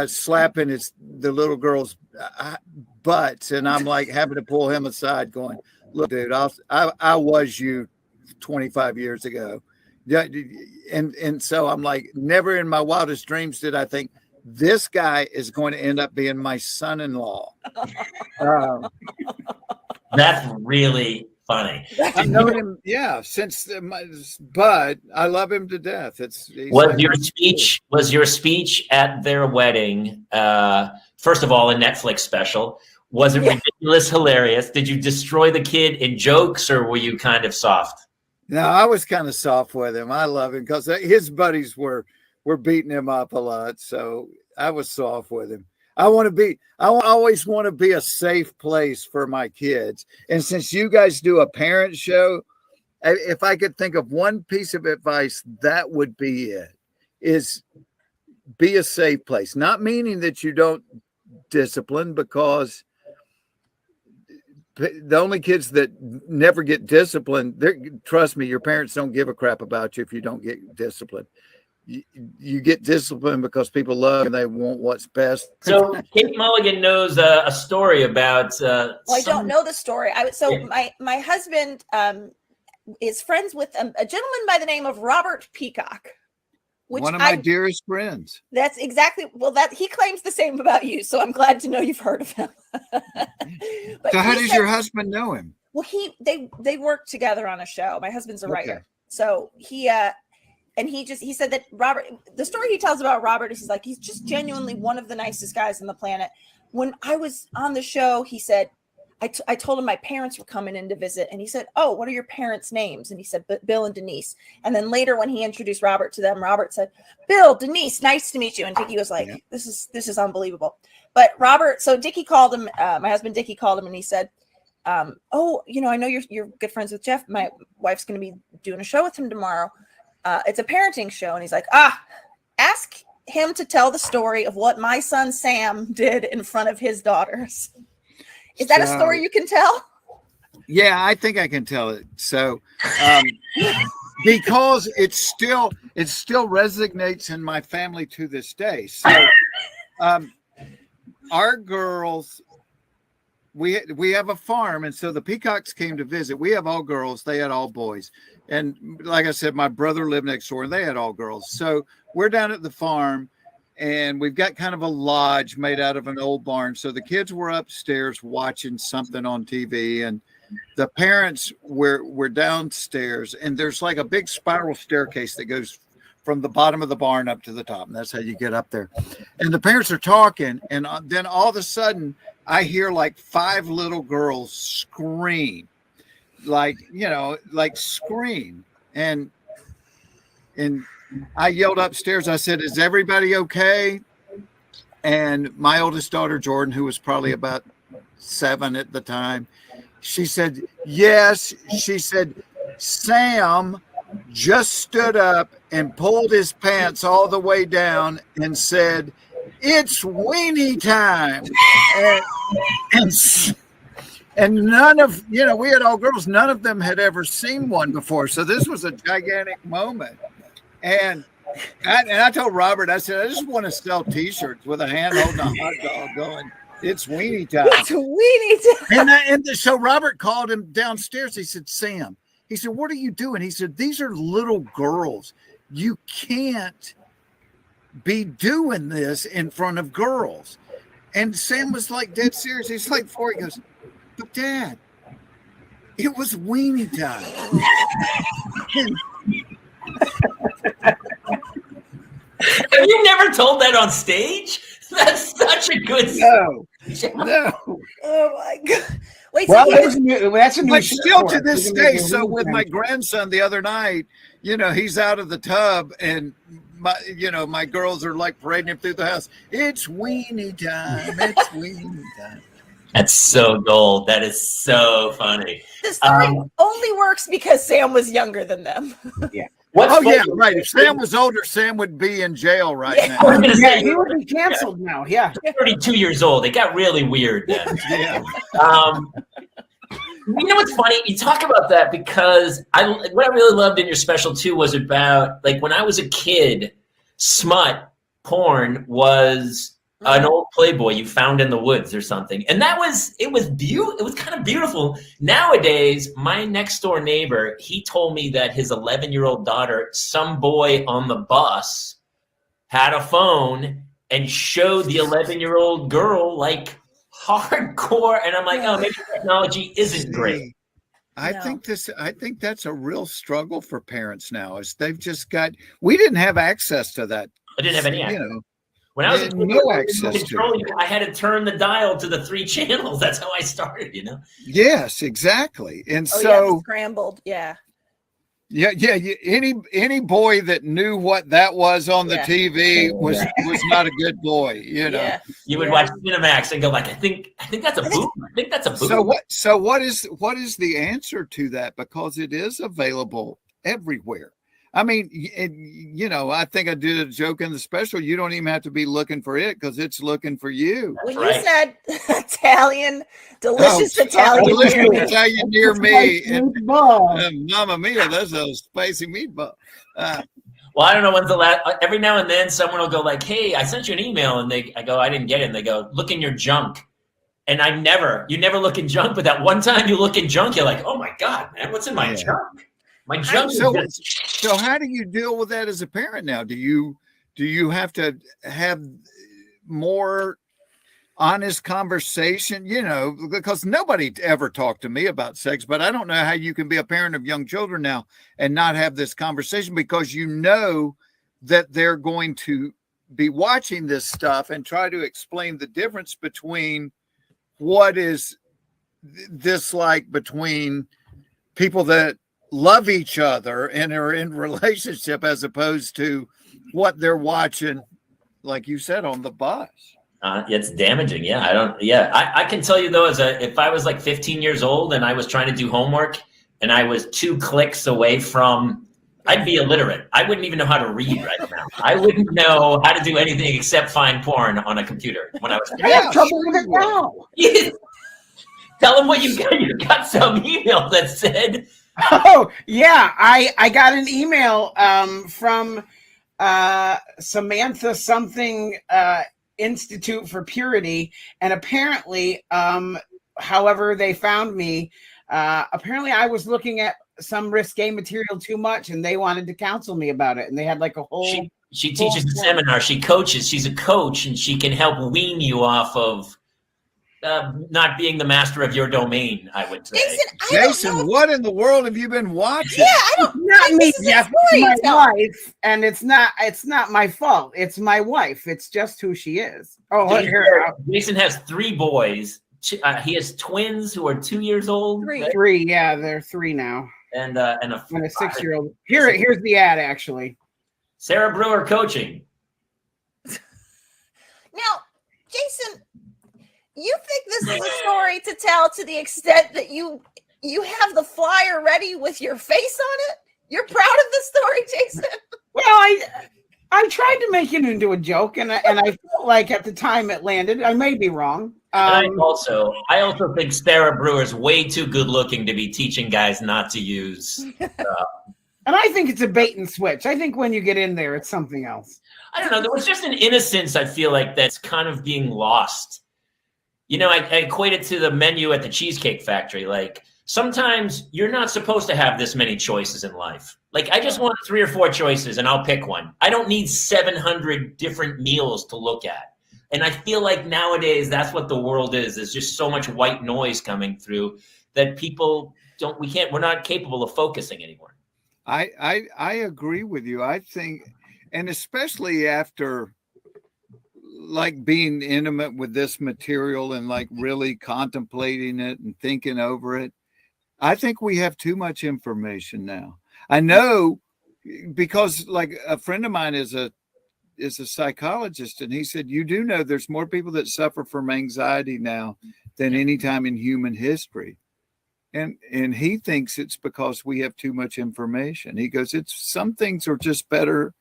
slapping the little girl's butts, and I'm like having to pull him aside going, look, dude, I was you 25 years ago. And so I'm like, never in my wildest dreams did I think this guy is going to end up being my son-in-law. That's really funny. I've known him, but I love him to death. Was your speech at their wedding, first of all, a Netflix special? Was it ridiculous, hilarious? Did you destroy the kid in jokes, or were you kind of soft? No, I was kind of soft with him. I love him because his buddies were beating him up a lot. So I was soft with him. I always want to be a safe place for my kids. And since you guys do a parent show, if I could think of one piece of advice, that would be it, is be a safe place. Not meaning that you don't discipline, because the only kids that never get disciplined, trust me, your parents don't give a crap about you if you don't get disciplined. You get disciplined because people love you and they want what's best. So Kate Mulligan knows a story about. Well, I don't know the story. My husband is friends with a gentleman by the name of Robert Peacock. One of my dearest friends. That's exactly, that he claims the same about you. So I'm glad to know you've heard of him. So how does your husband know him? Well, they work together on a show. My husband's a writer. So and he said that Robert, the story he tells about Robert is he's just genuinely one of the nicest guys on the planet. When I was on the show, he said, I told him my parents were coming in to visit, and he said, "Oh, what are your parents' names?" And he said, "Bill and Denise." And then later, when he introduced Robert to them, Robert said, "Bill, Denise, nice to meet you." And Dickie was like, "This is unbelievable." But Robert, so Dickie called him. My husband Dickie called him, and he said, "Oh, I know you're good friends with Jeff. My wife's going to be doing a show with him tomorrow. It's a parenting show." And he's like, ask him to tell the story of what my son Sam did in front of his daughters. Is that a story you can tell? Yeah, I think I can tell it. So, because it still resonates in my family to this day. So, our girls, we have a farm, and so the Peacocks came to visit. We have all girls; they had all boys. And like I said, my brother lived next door, and they had all girls. So we're down at the farm, and we've got kind of a lodge made out of an old barn. So the kids were upstairs watching something on TV, and the parents were downstairs, and there's like a big spiral staircase that goes from the bottom of the barn up to the top, and that's how you get up there. And the parents are talking, and then all of a sudden I hear like 5 little girls scream, like scream. And I yelled upstairs, I said, "Is everybody okay?" And my oldest daughter, Jordan, who was probably about 7 at the time, she said, "Yes." She said, "Sam just stood up and pulled his pants all the way down and said, 'It's weenie time.'" And none of, we had all girls, none of them had ever seen one before. So this was a gigantic moment. And I told Robert, I said, "I just want to sell T-shirts with a hand holding a hot dog going, 'It's weenie time.'" It's weenie time. And so Robert called him downstairs. He said, "Sam," he said, "what are you doing?" He said, "These are little girls. You can't be doing this in front of girls." And Sam was like dead serious. He's like 4. He goes, "But Dad, it was weenie time." Have you never told that on stage? That's such a good No. Oh my God. Wait, Well, so that's a new But shirt still for to us. this We can make day, a so weenie with time my shirt. grandson the other night, he's out of the tub, and my girls are like parading him through the house. "It's weenie time. It's weenie time." That's so gold. That is so funny. the story only works because Sam was younger than them. What's Oh yeah, funny- right. If Sam was older, Sam would be in jail right I now. was gonna Yeah, say, he would be canceled now. Yeah. you're 32 years old. It got really weird then. Yeah. You know what's funny? You talk about that because what I really loved in your special too was about, like, when I was a kid, smut porn was an old Playboy you found in the woods or something, and it was beautiful. It was kind of beautiful. Nowadays, my next door neighbor, he told me that his 11-year-old daughter, some boy on the bus, had a phone and showed the 11-year-old girl like hardcore, and I'm like, oh, maybe technology isn't great. I think that's a real struggle for parents now. Is they've just got. We didn't have access to that. I didn't have any access. When I was a kid, no access to it. I had to turn the dial to the 3 channels. That's how I started, Yes, exactly. And the scrambled. Yeah. Yeah. Any boy that knew what that was on the TV was not a good boy. Yeah. You would watch Cinemax and go like, I think that's a boob. I think that's a boob. So what is the answer to that? Because it is available everywhere. I mean, I think I did a joke in the special. You don't even have to be looking for it because it's looking for you. When you said Italian, delicious Italian near me, and Meatball. Mamma Mia, that's a spicy meatball. Well, I don't know when's the last. Every now and then, someone will go like, "Hey, I sent you an email," and I go, "I didn't get it." And they go, "Look in your junk." And you never look in junk, but that one time you look in junk, you're like, "Oh my God, man, what's in my junk?" My junk. So how do you deal with that as a parent now? Do you have to have more honest conversation, because nobody ever talked to me about sex, but I don't know how you can be a parent of young children now and not have this conversation, because you know that they're going to be watching this stuff and try to explain the difference between what is this like between people that love each other and are in relationship, as opposed to what they're watching, like you said, on the bus. It's damaging. Yeah. I can tell you though, if I was like 15 years old and I was trying to do homework and I was 2 clicks away from, I'd be illiterate. I wouldn't even know how to read right now. I wouldn't know how to do anything except find porn on a computer when I was. I have trouble with it now. Tell them what you got. You got some email that said, oh yeah, I got an email from Samantha something Institute for Purity, and apparently however they found me, apparently I was looking at some risque material too much, and they wanted to counsel me about it, and they had like a whole she teaches a seminar, she coaches, she's a coach, and she can help wean you off of not being the master of your domain, I would say. Jason, what in the world have you been watching? Yeah, I don't. Not me, Jeff. It's my wife. wife, and it's not my fault. It's my wife. It's just who she is. Oh, Jason has 3 boys. He has twins who are 2 years old. 3. Yeah, they're 3 now. And a 6-year-old. Here's the ad, actually. Sarah Brewer coaching. Now, Jason, you think this is a story to tell to the extent that you have the flyer ready with your face on it? You're proud of the story, Jason? Well, I tried to make it into a joke, and I felt like at the time it landed. I may be wrong. I also think Sarah Brewer's way too good looking to be teaching guys not to use. And I think it's a bait and switch. I think when you get in there, it's something else. I don't know. There was just an innocence, I feel like, that's kind of being lost. I equate it to the menu at the Cheesecake Factory. Like, sometimes you're not supposed to have this many choices in life. Like, I just want 3 or 4 choices and I'll pick one. I don't need 700 different meals to look at. And I feel like nowadays that's what the world is. There's just so much white noise coming through that we're not capable of focusing anymore. I agree with you. I think, and especially after like being intimate with this material and like really contemplating it and thinking over it, I think we have too much information now. I know, because like a friend of mine is a psychologist, and he said, you do know there's more people that suffer from anxiety now than any time in human history. And he thinks it's because we have too much information. He goes, some things are just better,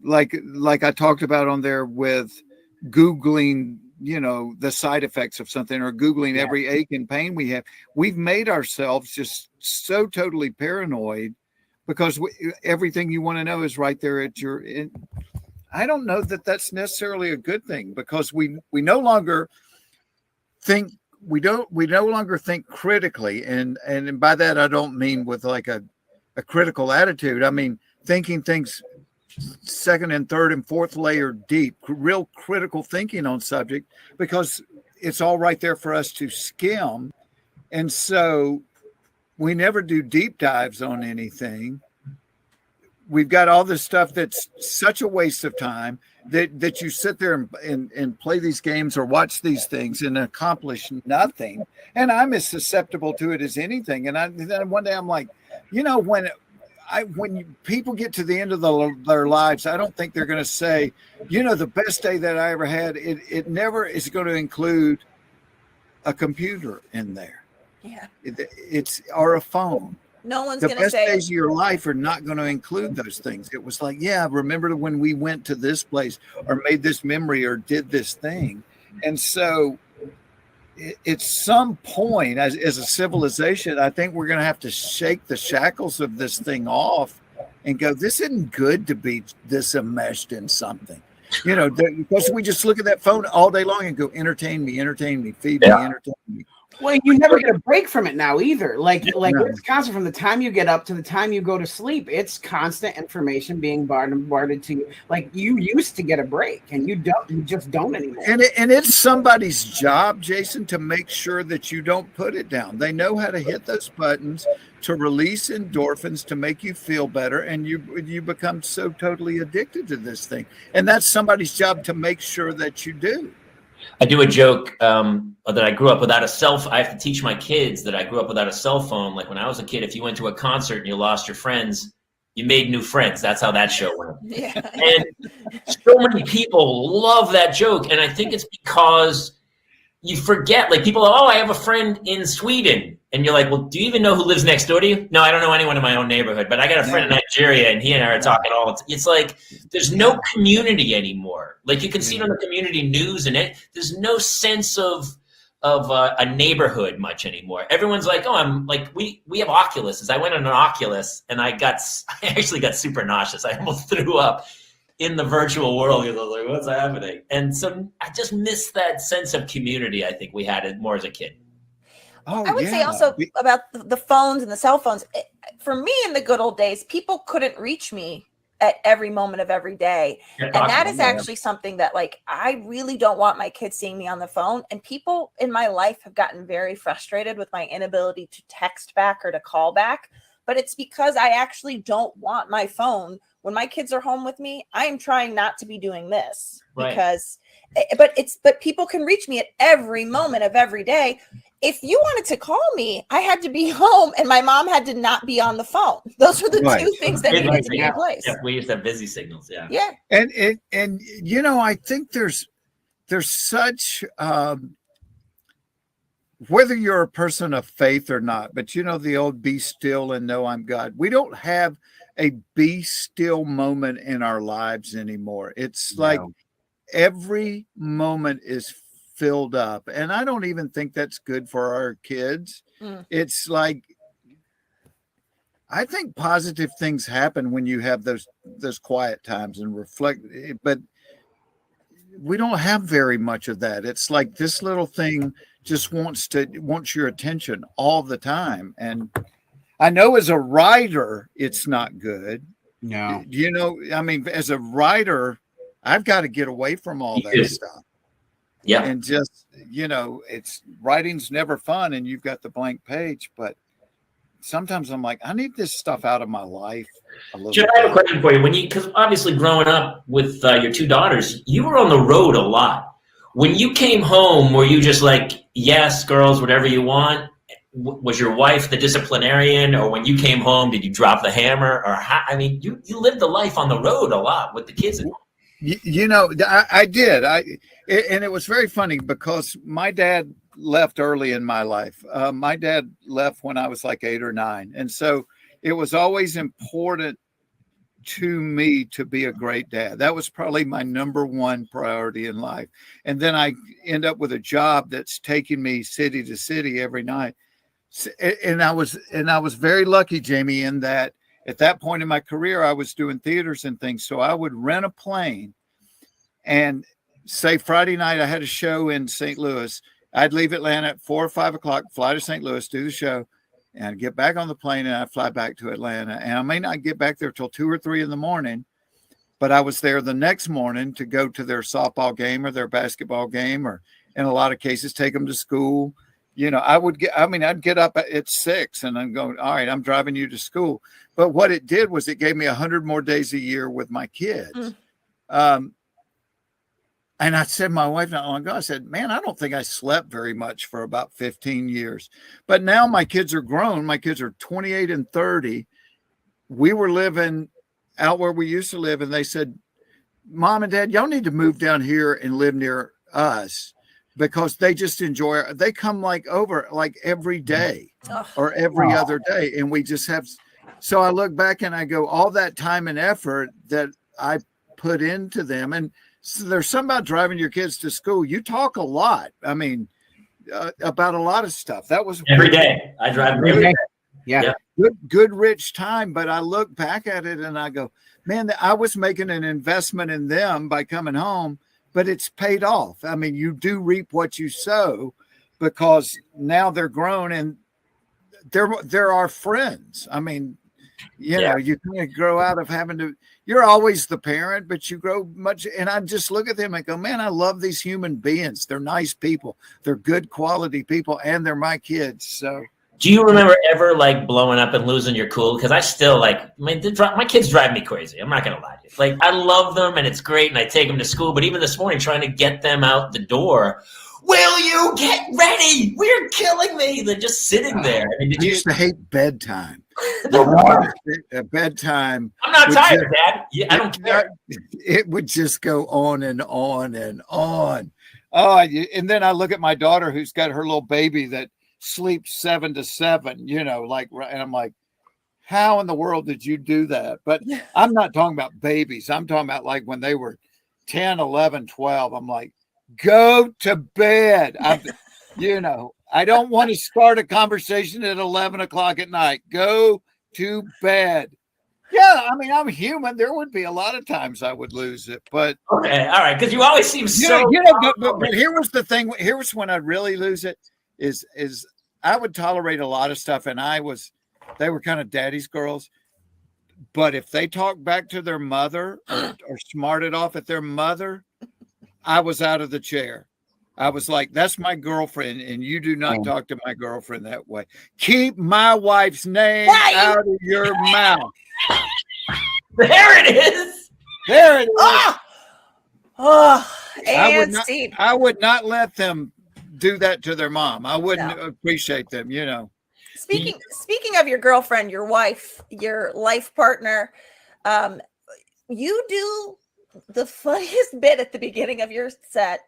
like I talked about on there with Googling, the side effects of something, or Googling every ache and pain we have. We've made ourselves just so totally paranoid because everything you want to know is right there at your. I don't know that that's necessarily a good thing, because we no longer think. We no longer think critically, and by that I don't mean with like a critical attitude. I mean thinking things second and third and fourth layer deep, real critical thinking on subject, because it's all right there for us to skim. And so we never do deep dives on anything. We've got all this stuff that's such a waste of time that you sit there and play these games or watch these things and accomplish nothing. And I'm as susceptible to it as anything. And then one day I'm like, when people get to the end of their lives, I don't think they're going to say, the best day that I ever had, it never is going to include a computer in there. Yeah. It's or a phone. No one's going to say the best days it. of your life are not going to include those things. It was like, remember when we went to this place or made this memory or did this thing. And so at some point as a civilization, I think we're going to have to shake the shackles of this thing off and go, this isn't good to be this enmeshed in something, because we just look at that phone all day long and go, entertain me, feed me, entertain me. Well, you never get a break from it now either. Like it's constant from the time you get up to the time you go to sleep. It's constant information being bombarded to you. Like you used to get a break, and you don't. You just don't anymore. And it's somebody's job, Jason, to make sure that you don't put it down. They know how to hit those buttons to release endorphins to make you feel better, and you become so totally addicted to this thing. And that's somebody's job to make sure that you do. I do a joke that I grew up without a cell phone. I have to teach my kids that I grew up without a cell phone. Like when I was a kid, if you went to a concert and you lost your friends, you made new friends. That's how that show went. Yeah. And so many people love that joke. And I think it's because you forget, like people, I have a friend in Sweden. And you're like, well, do you even know who lives next door to you? No, I don't know anyone in my own neighborhood, but I got a friend in Nigeria and he and I are talking all the time. It's like, there's no community anymore. Like you can see it on the community news and there's no sense of a neighborhood much anymore. Everyone's like, I'm like, we have Oculuses. I went on an Oculus and I actually got super nauseous. I almost threw up in the virtual world. I was like, what's happening? And so I just miss that sense of community. I think we had it more as a kid. Oh, I would say also about the phones and the cell phones. For me, in the good old days, people couldn't reach me at every moment of every day. And that is actually something that, like, I really don't want my kids seeing me on the phone. And people in my life have gotten very frustrated with my inability to text back or to call back. But it's because I actually don't want my phone. When my kids are home with me, I am trying not to be doing this because, but people can reach me at every moment of every day. If you wanted to call me, I had to be home and my mom had to not be on the phone. Those were the two things that needed to be in place. Yeah, we used to have busy signals. Yeah. Yeah. And you know, I think there's such whether you're a person of faith or not, but you know, the old be still and know I'm God. We don't have a be still moment in our lives anymore. It's like every moment is filled up. And I don't even think that's good for our kids. It's like, I think positive things happen when you have those quiet times and reflect, but we don't have very much of that. It's like this little thing just wants your attention all the time. And I know as a writer, it's not good. No. You know, I mean, as a writer, I've got to get away from all that stuff. Yeah. And just, you know, writing's never fun and you've got the blank page, but sometimes I'm like, I need this stuff out of my life a little bit. I have a question for you. Because obviously growing up with your two daughters, you were on the road a lot. When you came home, were you just like, yes, girls, whatever you want? Was your wife the disciplinarian? Or when you came home, did you drop the hammer? Or you lived the life on the road a lot with the kids at home. You know, I did. And it was very funny because my dad left early in my life. My dad left when I was like 8 or 9. And so it was always important to me to be a great dad. That was probably my number one priority in life. And then I end up with a job that's taking me city to city every night. And I was very lucky, Jamie, in that at that point in my career, I was doing theaters and things. So I would rent a plane and say Friday night I had a show in St. Louis. I'd leave Atlanta at 4 or 5 o'clock, fly to St. Louis, do the show, and get back on the plane, and I'd fly back to Atlanta. And I may not get back there till 2 or 3 in the morning, but I was there the next morning to go to their softball game or their basketball game, or in a lot of cases, take them to school. You know, I'd get up at 6 and I'm going, all right, I'm driving you to school. But what it did was it gave me 100 more days a year with my kids. And I said, my wife not long ago, I said, man, I don't think I slept very much for about 15 years. But now my kids are grown. My kids are 28 and 30. We were living out where we used to live. And they said, Mom and Dad, y'all need to move down here and live near us, because they just enjoy it. They come over every day or every other day. And we just have, so I look back and I go, all that time and effort that I put into them. And so there's something about driving your kids to school. You talk a lot. I mean, about a lot of stuff. That was every day. I drive every day. Yeah. Good, rich time. But I look back at it and I go, man, I was making an investment in them by coming home, but it's paid off. I mean, you do reap what you sow. because now they're grown and they're our friends. I mean, you know, you kind of grow out of having to, you're always the parent, but you grow much. And I just look at them and go, man, I love these human beings. They're nice people. They're good quality people. And they're my kids. So do you remember ever like blowing up and losing your cool? Because I still like, my kids drive me crazy. I'm not going to lie to you. Like, I love them and it's great. And I take them to school. But even this morning, trying to get them out the door, will you get ready? We're killing me. They're just sitting there. I mean, I used to hate bedtime. Bedtime. I'm not tired, Dad. I don't care. It would just go on and on and on. Oh, and then I look at my daughter who's got her little baby that sleeps 7 to 7, you know, like, and I'm like, how in the world did you do that? But I'm not talking about babies. I'm talking about like when they were 10, 11, 12. I'm like, go to bed. You know, I don't want to start a conversation at 11 o'clock at night. Go to bed. Yeah, I mean, I'm human. There would be a lot of times I would lose it, but okay, all right, because you always seem so. But here was the thing. Here was when I'd really lose it. Is I would tolerate a lot of stuff, and they were kind of daddy's girls. But if they talked back to their mother or smarted off at their mother, I was out of the chair. I was like, that's my girlfriend, and you do not talk to my girlfriend that way. Keep my wife's name out of your mouth. There it is. There it is. I would not let them do that to their mom. I wouldn't appreciate them, you know. Speaking of your girlfriend, your wife, your life partner, you do the funniest bit at the beginning of your set.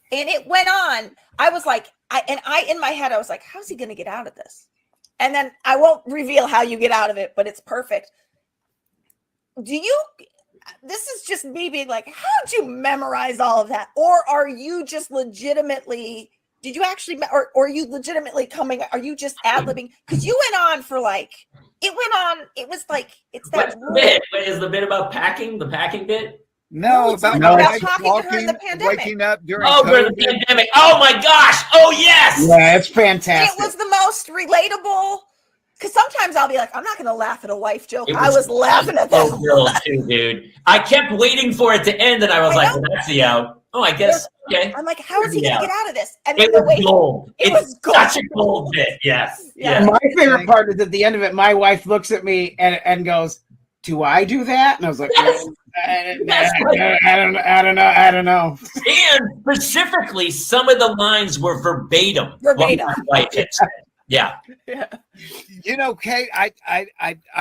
And it went on. I was like, in my head, I was like, how's he going to get out of this? And then I won't reveal how you get out of it, but it's perfect. This is just me being like, how'd you memorize all of that? Or are you just legitimately, or are you legitimately are you just ad-libbing? Because you went on for like, it was like, it's that. What's the bit? Is the bit about packing, the packing bit? No, about talking during the pandemic. Waking up during during the pandemic. Oh my gosh. Oh yes. Yeah, it's fantastic. It was the most relatable. Because sometimes I'll be like, I'm not going to laugh at a wife joke. I was laughing at that. So too, dude. I kept waiting for it to end, and I was like, well, that's the out. Oh, I guess. Okay. I'm like, how is he going to get out of this? And it was gold. It's such a gold bit. Yes. Yeah. My favorite part is at the end of it, my wife looks at me and goes, do I do that? And I was like, I don't know. And specifically, some of the lines were verbatim. Verbatim. Yeah. You know, Kate, I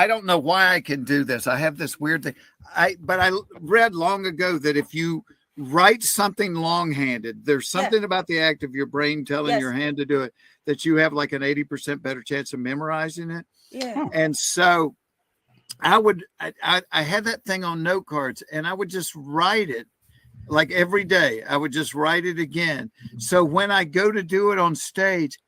don't know why I can do this. I have this weird thing. But I read long ago that if you write something long-handed, there's something about the act of your brain telling your hand to do it that you have like an 80% better chance of memorizing it. Yeah. And so I had that thing on note cards, and I would just write it like every day. I would just write it again. So when I go to do it on stage,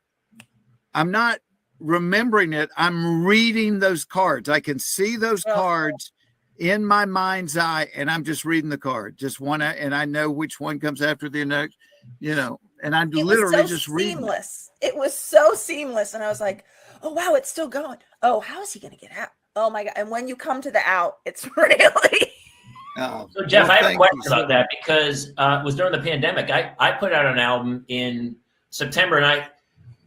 I'm not remembering it. I'm reading those cards. I can see those cards in my mind's eye, and I'm just reading the card, just one, and I know which one comes after the next, you know, and I'm literally just reading. It was so seamless. And I was like, oh, wow, it's still going. Oh, how is he going to get out? Oh my God. And when you come to the out, it's really. So Jeff, I have a question about that because it was during the pandemic. I put out an album in September, and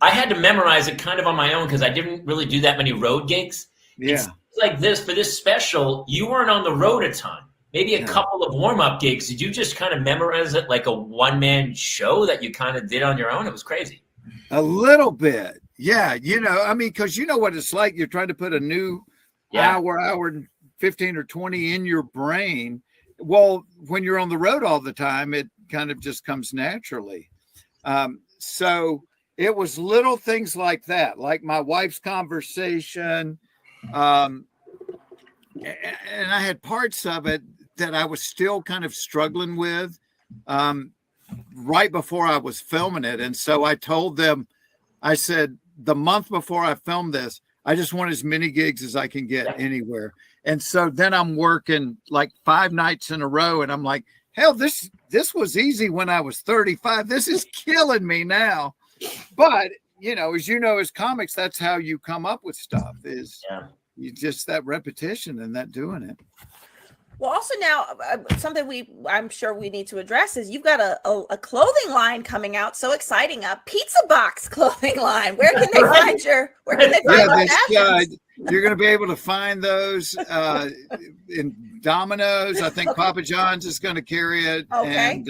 I had to memorize it kind of on my own because I didn't really do that many road gigs. Yeah. It's like this, for this special, you weren't on the road a ton. Maybe a couple of warm-up gigs. Did you just kind of memorize it like a one-man show that you kind of did on your own? It was crazy. A little bit. Yeah. You know, I mean, because you know what it's like. You're trying to put a new hour and 15 or 20 in your brain. Well, when you're on the road all the time, it kind of just comes naturally. So it was little things like that, like my wife's conversation. And I had parts of it that I was still kind of struggling with right before I was filming it. And so I told them, I said, the month before I filmed this, I just want as many gigs as I can get anywhere. And so then I'm working like 5 nights in a row, and I'm like, hell, this was easy when I was 35. This is killing me now. But as as comics, that's how you come up with stuff. Is you just that repetition and that doing it. Well, also now something I'm sure we need to address is you've got a clothing line coming out. So exciting, a pizza box clothing line. Where can they find your fashions? You're going to be able to find those in Domino's. I think Papa John's is going to carry it. Okay. And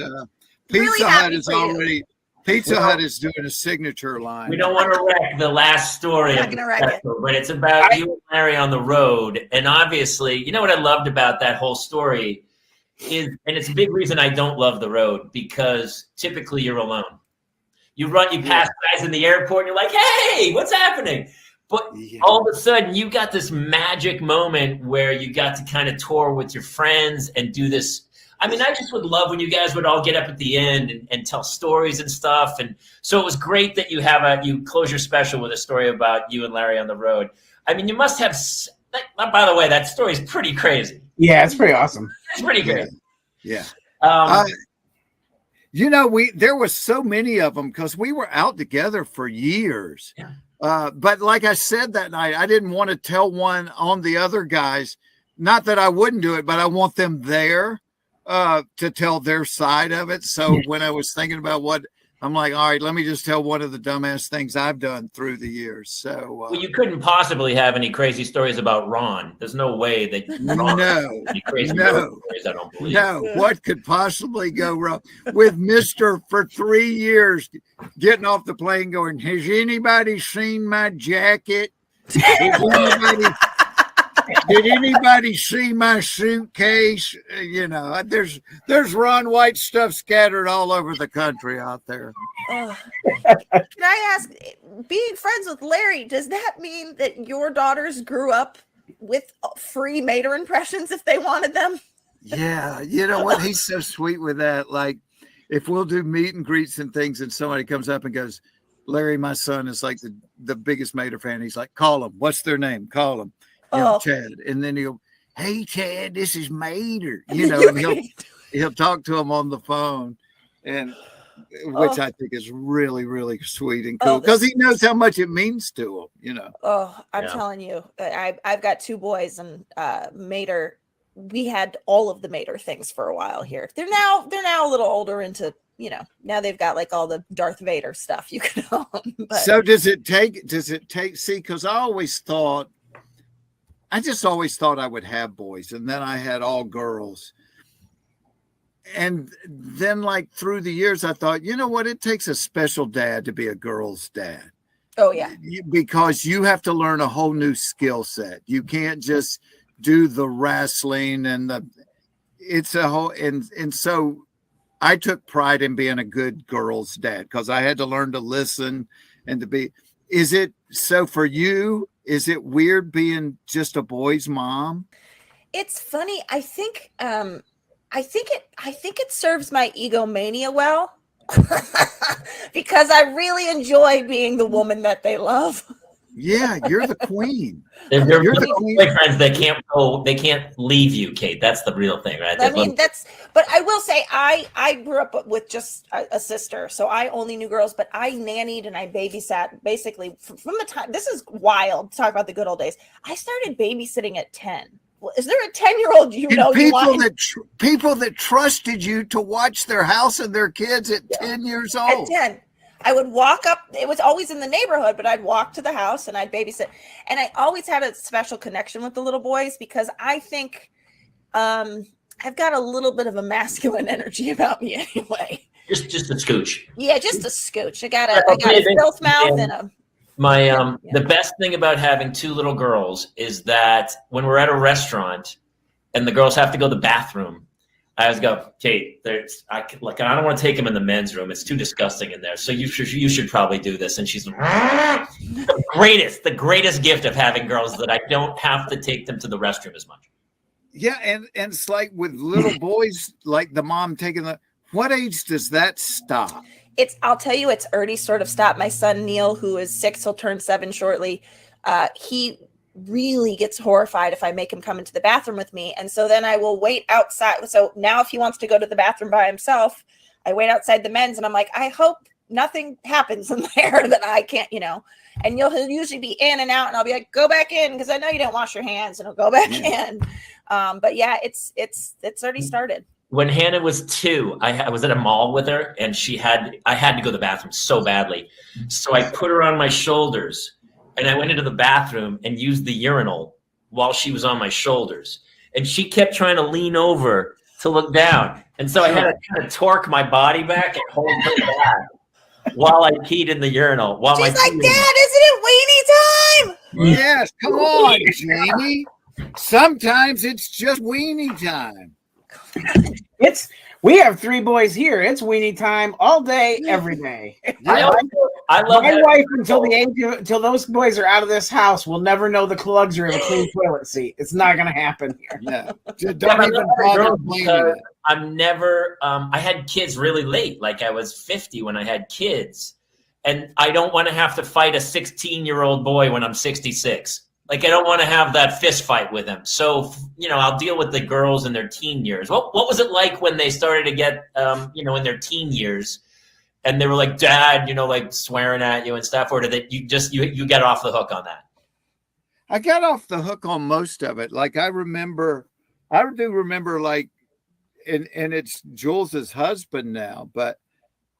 Really Pizza Hut is doing a signature line. We don't want to wreck the last story of the special, but it's about you and Larry on the road. And obviously, you know what I loved about that whole story is, and it's a big reason I don't love the road, because typically you're alone. You pass guys in the airport and you're like, hey, what's happening? But all of a sudden you got this magic moment where you got to kind of tour with your friends and do this. I mean, I just would love when you guys would all get up at the end and tell stories and stuff. And so it was great that you close your special with a story about you and Larry on the road. I mean, you must have, by the way, that story is pretty crazy. Yeah, it's pretty awesome. It's pretty great. Yeah. There was so many of them because we were out together for years. Yeah. But like I said that night, I didn't want to tell one on the other guys, not that I wouldn't do it, but I want them there to tell their side of it. So when I was thinking about what, I'm like, all right, let me just tell one of the dumbass things I've done through the years. So well, you couldn't possibly have any crazy stories about Ron. There's no way that Ron any crazy stories, I don't believe. No, what could possibly go wrong with Mr. for 3 years getting off the plane going, has anybody seen my jacket? Did anybody see my suitcase? There's Ron White stuff scattered all over the country out there. Can I ask, being friends with Larry, does that mean that your daughters grew up with free Mater impressions if they wanted them? Yeah, you know what? He's so sweet with that. Like, if we'll do meet and greets and things, and somebody comes up and goes, Larry, my son is like the biggest Mater fan. He's like, call him. What's their name? Call him. Chad. And then he'll, hey, Chad, this is Mater. And he'll talk to him on the phone, and which I think is really, really sweet and cool because he knows how much it means to him, I'm telling you, I've got 2 boys, and Mater, we had all of the Mater things for a while here. They're now a little older into, now they've got like all the Darth Vader stuff you can own. But. So does it take, see, because I just always thought I would have boys, and then I had all girls. And then like through the years, I thought, you know what? It takes a special dad to be a girl's dad. Oh, yeah. Because you have to learn a whole new skill set. You can't just do the wrestling it's a whole, and so I took pride in being a good girl's dad because I had to learn to listen and to be, is it so for you? Is it weird being just a boy's mom? It's funny. I think it serves my egomania well because I really enjoy being the woman that they love. Yeah, you're the queen. They're boyfriends they can't leave you, Kate. That's the real thing, right? But I will say I grew up with just a sister, so I only knew girls, but I nannied and I babysat basically from the time, this is wild, talk about the good old days. I started babysitting at 10. Well, is there a 10-year-old people that trusted you to watch their house and their kids at 10 years old? At 10. I would walk up. It was always in the neighborhood, but I'd walk to the house and I'd babysit. And I always had a special connection with the little boys because I think I've got a little bit of a masculine energy about me anyway. Just a scooch. Yeah, just a scooch. I got a filth mouth and a. The best thing about having 2 little girls is that when we're at a restaurant and the girls have to go to the bathroom, I always go, Kate, I don't want to take them in the men's room. It's too disgusting in there. So you should probably do this. And she's the greatest gift of having girls that I don't have to take them to the restroom as much. Yeah. And it's like with little boys, like the mom taking what age does that stop? I'll tell you, it's already sort of stopped. My son, Neil, who is 6, he'll turn 7 shortly. He really gets horrified if I make him come into the bathroom with me. And so then I will wait outside. So now if he wants to go to the bathroom by himself, I wait outside the men's and I'm like, I hope nothing happens in there that I can't, and he'll usually be in and out, and I'll be like, go back in, because I know you didn't wash your hands, and he'll go back in. But yeah, it's already started. When Hannah was 2, I was at a mall with her, and I had to go to the bathroom so badly. So I put her on my shoulders, and I went into the bathroom and used the urinal while she was on my shoulders. And she kept trying to lean over to look down. And so I had to kind of torque my body back and hold her back while I peed in the urinal. She's like, Dad, isn't it weenie time? Yes, come on, Jamie. Sometimes it's just weenie time. We have 3 boys here. It's weenie time all day, every day. I love my wife until those boys are out of this house will never know the luxury of a clean toilet seat. It's not going to happen here. Yeah, don't even bother blaming it. I'm never. I had kids really late. Like I was 50 when I had kids, and I don't want to have to fight a 16-year-old boy when I'm 66. Like I don't want to have that fist fight with him. So I'll deal with the girls in their teen years. What was it like when they started to get in their teen years, and they were like, Dad, like swearing at you and stuff, or did you get off the hook on that? I got off the hook on most of it. Like I do remember like, and it's Jules's husband now, but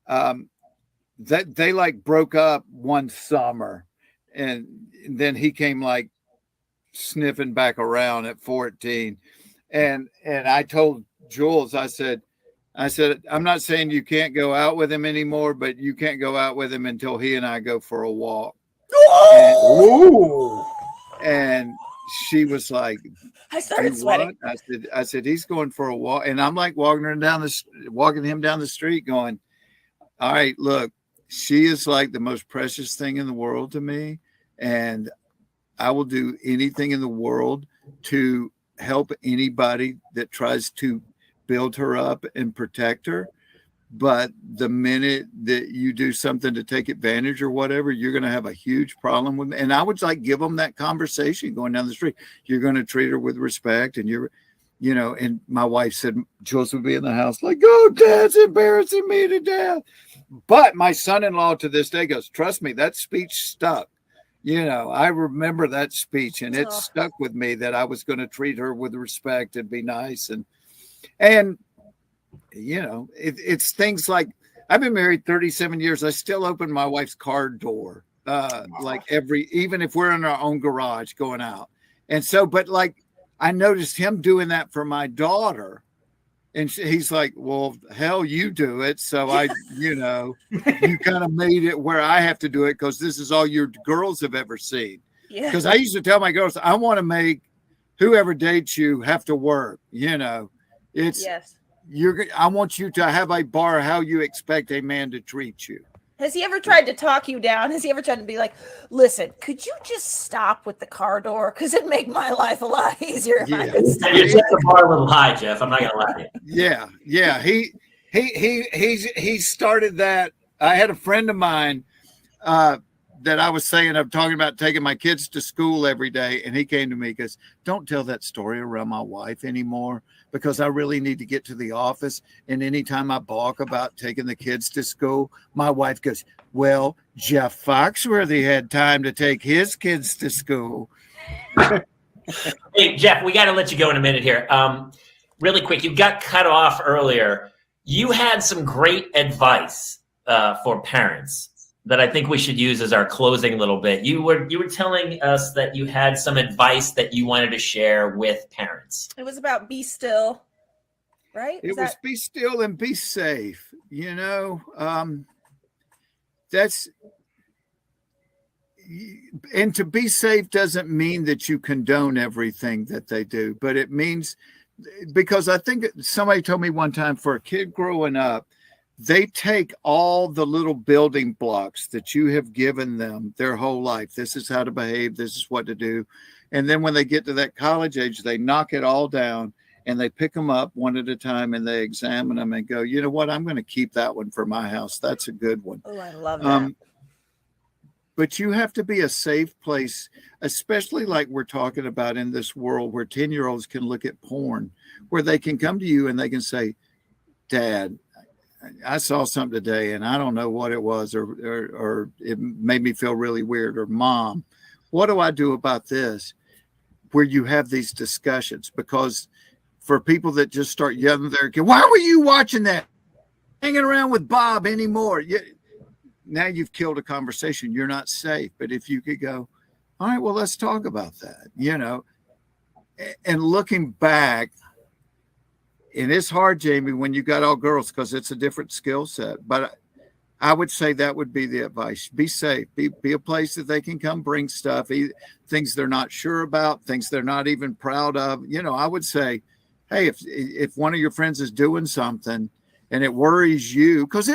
that they like broke up one summer, and then he came like sniffing back around at 14, and I told Jules, I said, I'm not saying you can't go out with him anymore, but you can't go out with him until he and I go for a walk. And she was like, I started sweating. I said he's going for a walk, and I'm like walking him down the street going, all right, look, she is like the most precious thing in the world to me, and I will do anything in the world to help anybody that tries to build her up and protect her. But the minute that you do something to take advantage or whatever, you're going to have a huge problem with me. And I would like give them that conversation going down the street. You're going to treat her with respect, and and my wife said, Jules would be in the house like, oh, Dad's embarrassing me to death. But my son-in-law to this day goes, trust me, that speech stuck. I remember that speech, and it stuck with me that I was going to treat her with respect and be nice. And it's things like, I've been married 37 years. I still open my wife's car door, even if we're in our own garage going out. And so, but like, I noticed him doing that for my daughter. And he's like, well, hell, you do it. So you kind of made it where I have to do it because this is all your girls have ever seen. Yeah. Because I used to tell my girls, I want to make whoever dates you have to work. It's I want you to have a bar how you expect a man to treat you. Has he ever tried to talk you down? Has he ever tried to be like, listen, could you just stop with the car door? Because it'd make my life a lot easier. Yeah. You set the bar a little high, Jeff. I'm not going to lie to you. Yeah. He started that. I had a friend of mine that I was saying, I'm talking about taking my kids to school every day. And he came to me because don't tell that story around my wife anymore, because I really need to get to the office. And anytime I balk about taking the kids to school, my wife goes, well, Jeff Foxworthy had time to take his kids to school. Hey, Jeff, we got to let you go in a minute here. Really quick, you got cut off earlier. You had some great advice for parents that I think we should use as our closing little bit. You were telling us that you had some advice that you wanted to share with parents. It was about be still, right? It was be still and be safe. That's, and to be safe doesn't mean that you condone everything that they do, but it means, because I think somebody told me one time, for a kid growing up, they take all the little building blocks that you have given them their whole life. This is how to behave. This is what to do. And then when they get to that college age, they knock it all down and they pick them up one at a time and they examine them and go, you know what? I'm going to keep that one for my house. That's a good one. Oh, I love that. But you have to be a safe place, especially like we're talking about in this world where 10-year-olds can look at porn, where they can come to you and they can say, Dad, I saw something today, and I don't know what it was, or it made me feel really weird. Or Mom, what do I do about this? Where you have these discussions, because for people that just start yelling their kid, why were you watching that? Hanging around with Bob anymore? Now you've killed a conversation. You're not safe. But if you could go, all right, well, let's talk about that, and looking back, and it's hard, Jamie, when you got all girls, because it's a different skill set. But I would say that would be the advice. Be safe. Be a place that they can come bring stuff, things they're not sure about, things they're not even proud of. I would say, hey, if one of your friends is doing something and it worries you, because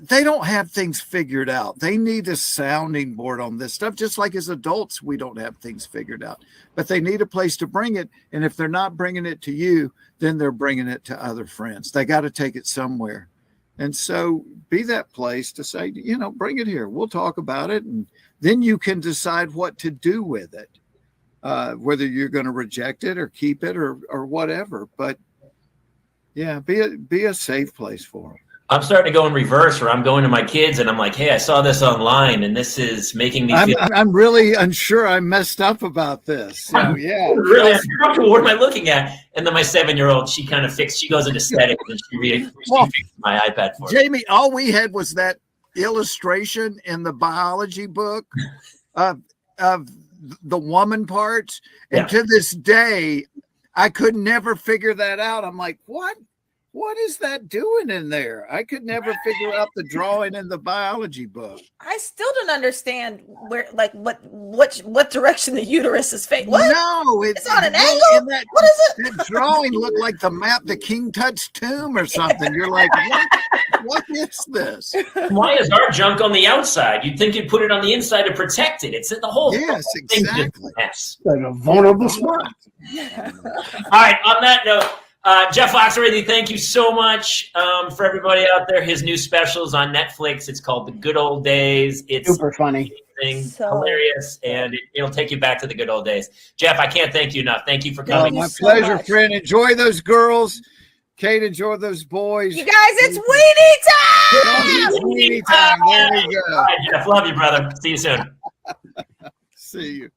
they don't have things figured out. They need a sounding board on this stuff, just like as adults, we don't have things figured out. But they need a place to bring it. And if they're not bringing it to you, then they're bringing it to other friends. They got to take it somewhere. And so be that place to say, bring it here. We'll talk about it. And then you can decide what to do with it, whether you're going to reject it or keep it or whatever. But yeah, be a safe place for them. I'm starting to go in reverse, where I'm going to my kids and I'm like, hey, I saw this online and this is making me feel. I'm really unsure. I messed up about this. So, yeah. Really uncomfortable. What am I looking at? And then my 7-year-old, she goes into settings and she fixes my iPad for Jamie, all we had was that illustration in the biology book of the woman parts. And to this day, I could never figure that out. I'm like, what is that doing in there? I could never figure out the drawing in the biology book. I still don't understand what direction the uterus is facing. What? No, it's on an angle. What is it? That drawing looked like the map, the King Tut's tomb or something. You're like, what is this? Why is our junk on the outside? You'd think you'd put it on the inside to protect it. It's in the whole. Yes, exactly. Like a vulnerable spot. All right. On that note. Jeff Foxworthy, thank you so much for everybody out there. His new specials on Netflix. It's called The Good Old Days. It's super funny, hilarious, and it'll take you back to the good old days. Jeff, I can't thank you enough. Thank you for coming. My pleasure, friend. Enjoy those girls. Kate, enjoy those boys. You guys, it's weenie time! Weenie time. There we go. All right, Jeff, love you, brother. See you soon. See you.